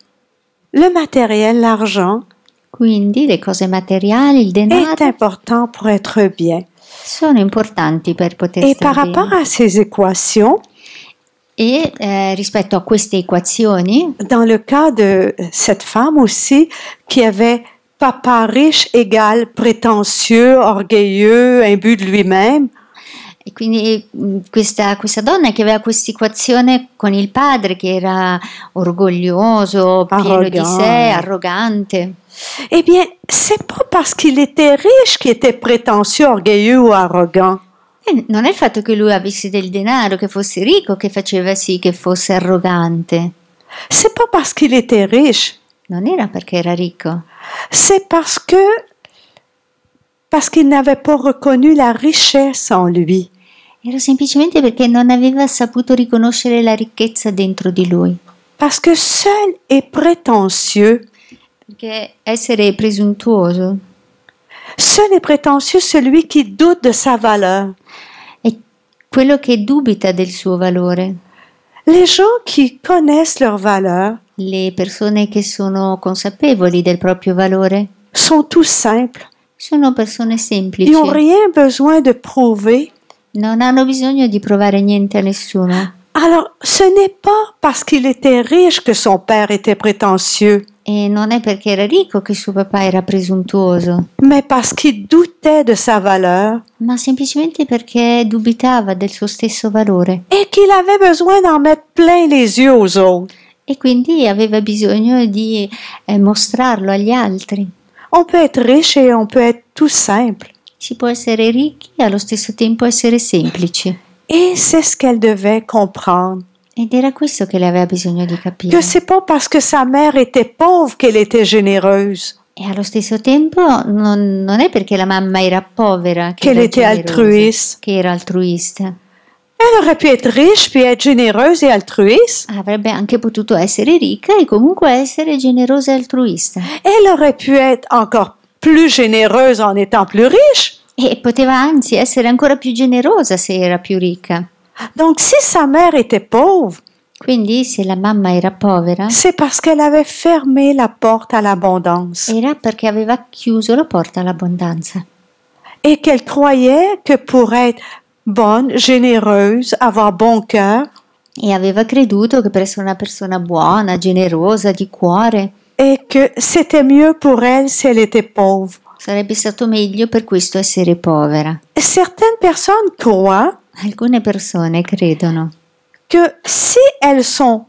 Speaker 1: le matériel, l'argent,
Speaker 2: Quindi le cose materiali, il
Speaker 1: est
Speaker 2: denaro
Speaker 1: important pour être bien.
Speaker 2: sono importanti per poter
Speaker 1: Et par
Speaker 2: stare
Speaker 1: rapport
Speaker 2: bene.
Speaker 1: à ces équations,
Speaker 2: E rispetto a queste equazioni,
Speaker 1: dans le cas de cette femme aussi, qui avait papa riche égale prétentieux, orgueilleux, imbu de lui-même,
Speaker 2: e quindi questa donna che aveva questa equazione con il padre che era orgoglioso, pieno di sé, arrogante.
Speaker 1: eh bien, c'est pas parce qu'il était riche qu'il était prétentieux, orgueilleux ou arrogant.
Speaker 2: E non è il fatto che lui avesse del denaro, che fosse ricco, che faceva sì che fosse arrogante.
Speaker 1: C'est pas parce qu'il était riche,
Speaker 2: Non era perché era ricco,
Speaker 1: c'est parce qu'il n'avait pas reconnu la richesse en lui.
Speaker 2: era semplicemente perché non aveva saputo riconoscere la ricchezza dentro di lui.
Speaker 1: Parce que seul est prétentieux.
Speaker 2: Perché essere presuntuoso
Speaker 1: Seul est prétentieux celui qui doute de sa valeur.
Speaker 2: è quello che dubita del suo valore.
Speaker 1: Les gens qui connaissent leur valeur
Speaker 2: Le persone che sono consapevoli del proprio valore
Speaker 1: sont tout simples.
Speaker 2: sono persone semplici,
Speaker 1: Ils n'ont rien besoin de prouver.
Speaker 2: non hanno bisogno di provare niente a nessuno.
Speaker 1: Alors, ce n'est pas parce qu'il était riche que son père était prétentieux,
Speaker 2: E non è perché era ricco che suo papà era presuntuoso,
Speaker 1: mais parce qu'il doutait de sa valeur
Speaker 2: ma semplicemente perché dubitava del suo stesso valore
Speaker 1: et qu'il avait besoin d'en mettre plein les yeux aux autres.
Speaker 2: e quindi aveva bisogno di mostrarlo agli altri.
Speaker 1: On peut être riche et on peut être tout simple.
Speaker 2: Si può essere ricchi e allo stesso tempo essere semplici.
Speaker 1: Et c'est ce qu'elle devait comprendre.
Speaker 2: Ed era questo che lei aveva bisogno di capire.
Speaker 1: Que c'est pas parce que sa mère était pauvre qu'elle était généreuse.
Speaker 2: E allo stesso tempo non è perché la mamma era povera che
Speaker 1: Qu'elle
Speaker 2: era
Speaker 1: était
Speaker 2: generosa,
Speaker 1: altruiste.
Speaker 2: che era altruista.
Speaker 1: Elle aurait pu être riche puis être généreuse et altruiste.
Speaker 2: Avrebbe anche potuto essere ricca e comunque essere generosa e altruista.
Speaker 1: Elle aurait pu être encore plus généreuse en étant plus riche.
Speaker 2: E poteva anzi essere ancora più generosa se era più ricca.
Speaker 1: Donc si sa mère était pauvre,
Speaker 2: Quindi se la mamma era povera,
Speaker 1: c'est parce qu'elle avait fermé la porte à l'abondance
Speaker 2: era perché aveva chiuso la porta all'abbondanza.
Speaker 1: et qu'elle croyait que pour être bonne, généreuse, avoir bon cœur,
Speaker 2: E aveva creduto che per essere una persona buona, generosa, di cuore,
Speaker 1: et que c'était mieux pour elle si elle était pauvre.
Speaker 2: sarebbe stato meglio per questo essere povera.
Speaker 1: Certaines personnes croient
Speaker 2: Alcune persone credono
Speaker 1: que si elles sont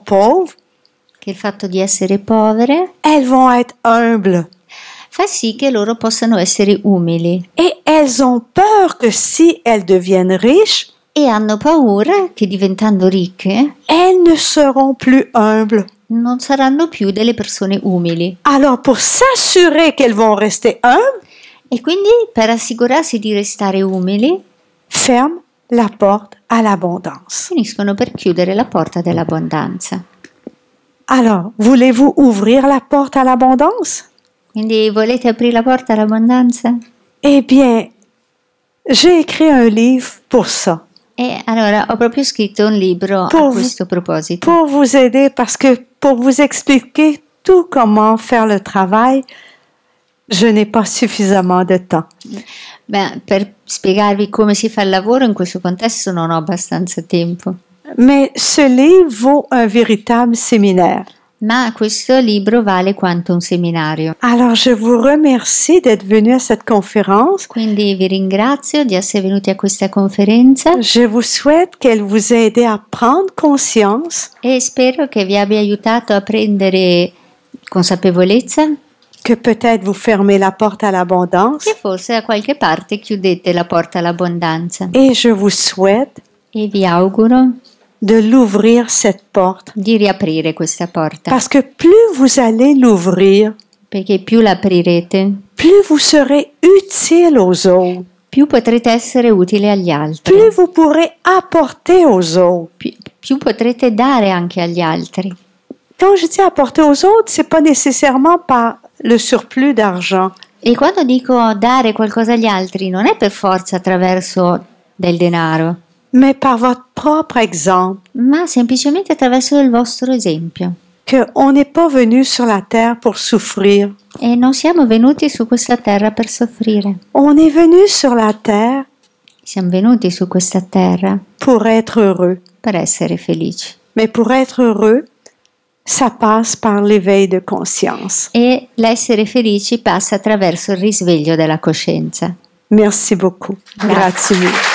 Speaker 1: pauvres,
Speaker 2: che il fatto di essere povere
Speaker 1: elles vont être humbles.
Speaker 2: fa sì che loro possano essere umili
Speaker 1: Et elles ont peur que si elles deviennent riches,
Speaker 2: e hanno paura che diventando ricche
Speaker 1: elles ne seront plus humbles.
Speaker 2: non saranno più delle persone umili.
Speaker 1: Alors, pour s'assurer qu'elles vont rester humbles,
Speaker 2: E quindi per assicurarsi di restare umili
Speaker 1: ferme la porte à l'abondance.
Speaker 2: finiscono per chiudere la porta dell'abbondanza.
Speaker 1: Alors, voulez-vous ouvrir la porte à l'abondance?
Speaker 2: Quindi volete aprire la porta all'abbondanza?
Speaker 1: Eh bien, j'ai écrit un livre pour ça,
Speaker 2: E allora ho proprio scritto un libro a
Speaker 1: Pour-
Speaker 2: questo proposito.
Speaker 1: pour vous aider, parce que pour vous expliquer tout comment faire le travail, je n'ai pas suffisamment de temps.
Speaker 2: Beh, per spiegarvi come si fa il lavoro in questo contesto non ho abbastanza tempo.
Speaker 1: Mais ce livre vaut un véritable séminaire.
Speaker 2: Ma questo libro vale quanto un seminario.
Speaker 1: Alors, je vous remercie d'être venu à cette conférence.
Speaker 2: Quindi vi ringrazio di essere venuti a questa conferenza
Speaker 1: Je vous souhaite qu'elle vous ait aidé à prendre conscience
Speaker 2: e spero che vi abbia aiutato a prendere consapevolezza
Speaker 1: que peut-être vous fermez la porte à l'abondance.
Speaker 2: che forse da qualche parte chiudete la porta all'abbondanza.
Speaker 1: Et je vous souhaite
Speaker 2: E vi auguro
Speaker 1: de l'ouvrir cette porte.
Speaker 2: di riaprire questa porta,
Speaker 1: Parce que plus vous allez l'ouvrir,
Speaker 2: perché più la aprirete,
Speaker 1: plus vous serez utile aux autres.
Speaker 2: più potrete essere utile agli altri,
Speaker 1: Plus vous pourrez apporter aux autres.
Speaker 2: più potrete dare anche agli altri.
Speaker 1: Quand je dis apporter aux autres, c'est pas nécessairement par le surplus d'argent.
Speaker 2: E quando dico dare qualcosa agli altri non è per forza attraverso del denaro,
Speaker 1: Mais par votre propre exemple,
Speaker 2: ma semplicemente attraverso il vostro esempio.
Speaker 1: qu'on n'est pas venu sur la terre pour souffrir.
Speaker 2: E non siamo venuti su questa terra per soffrire,
Speaker 1: On est venu sur la terre
Speaker 2: siamo venuti su questa terra
Speaker 1: pour être heureux.
Speaker 2: per essere felici.
Speaker 1: Mais pour être heureux, ça passe par l'éveil de conscience.
Speaker 2: E l'essere felici passa attraverso il risveglio della coscienza.
Speaker 1: Merci beaucoup.
Speaker 2: Grazie.
Speaker 1: Grazie mille.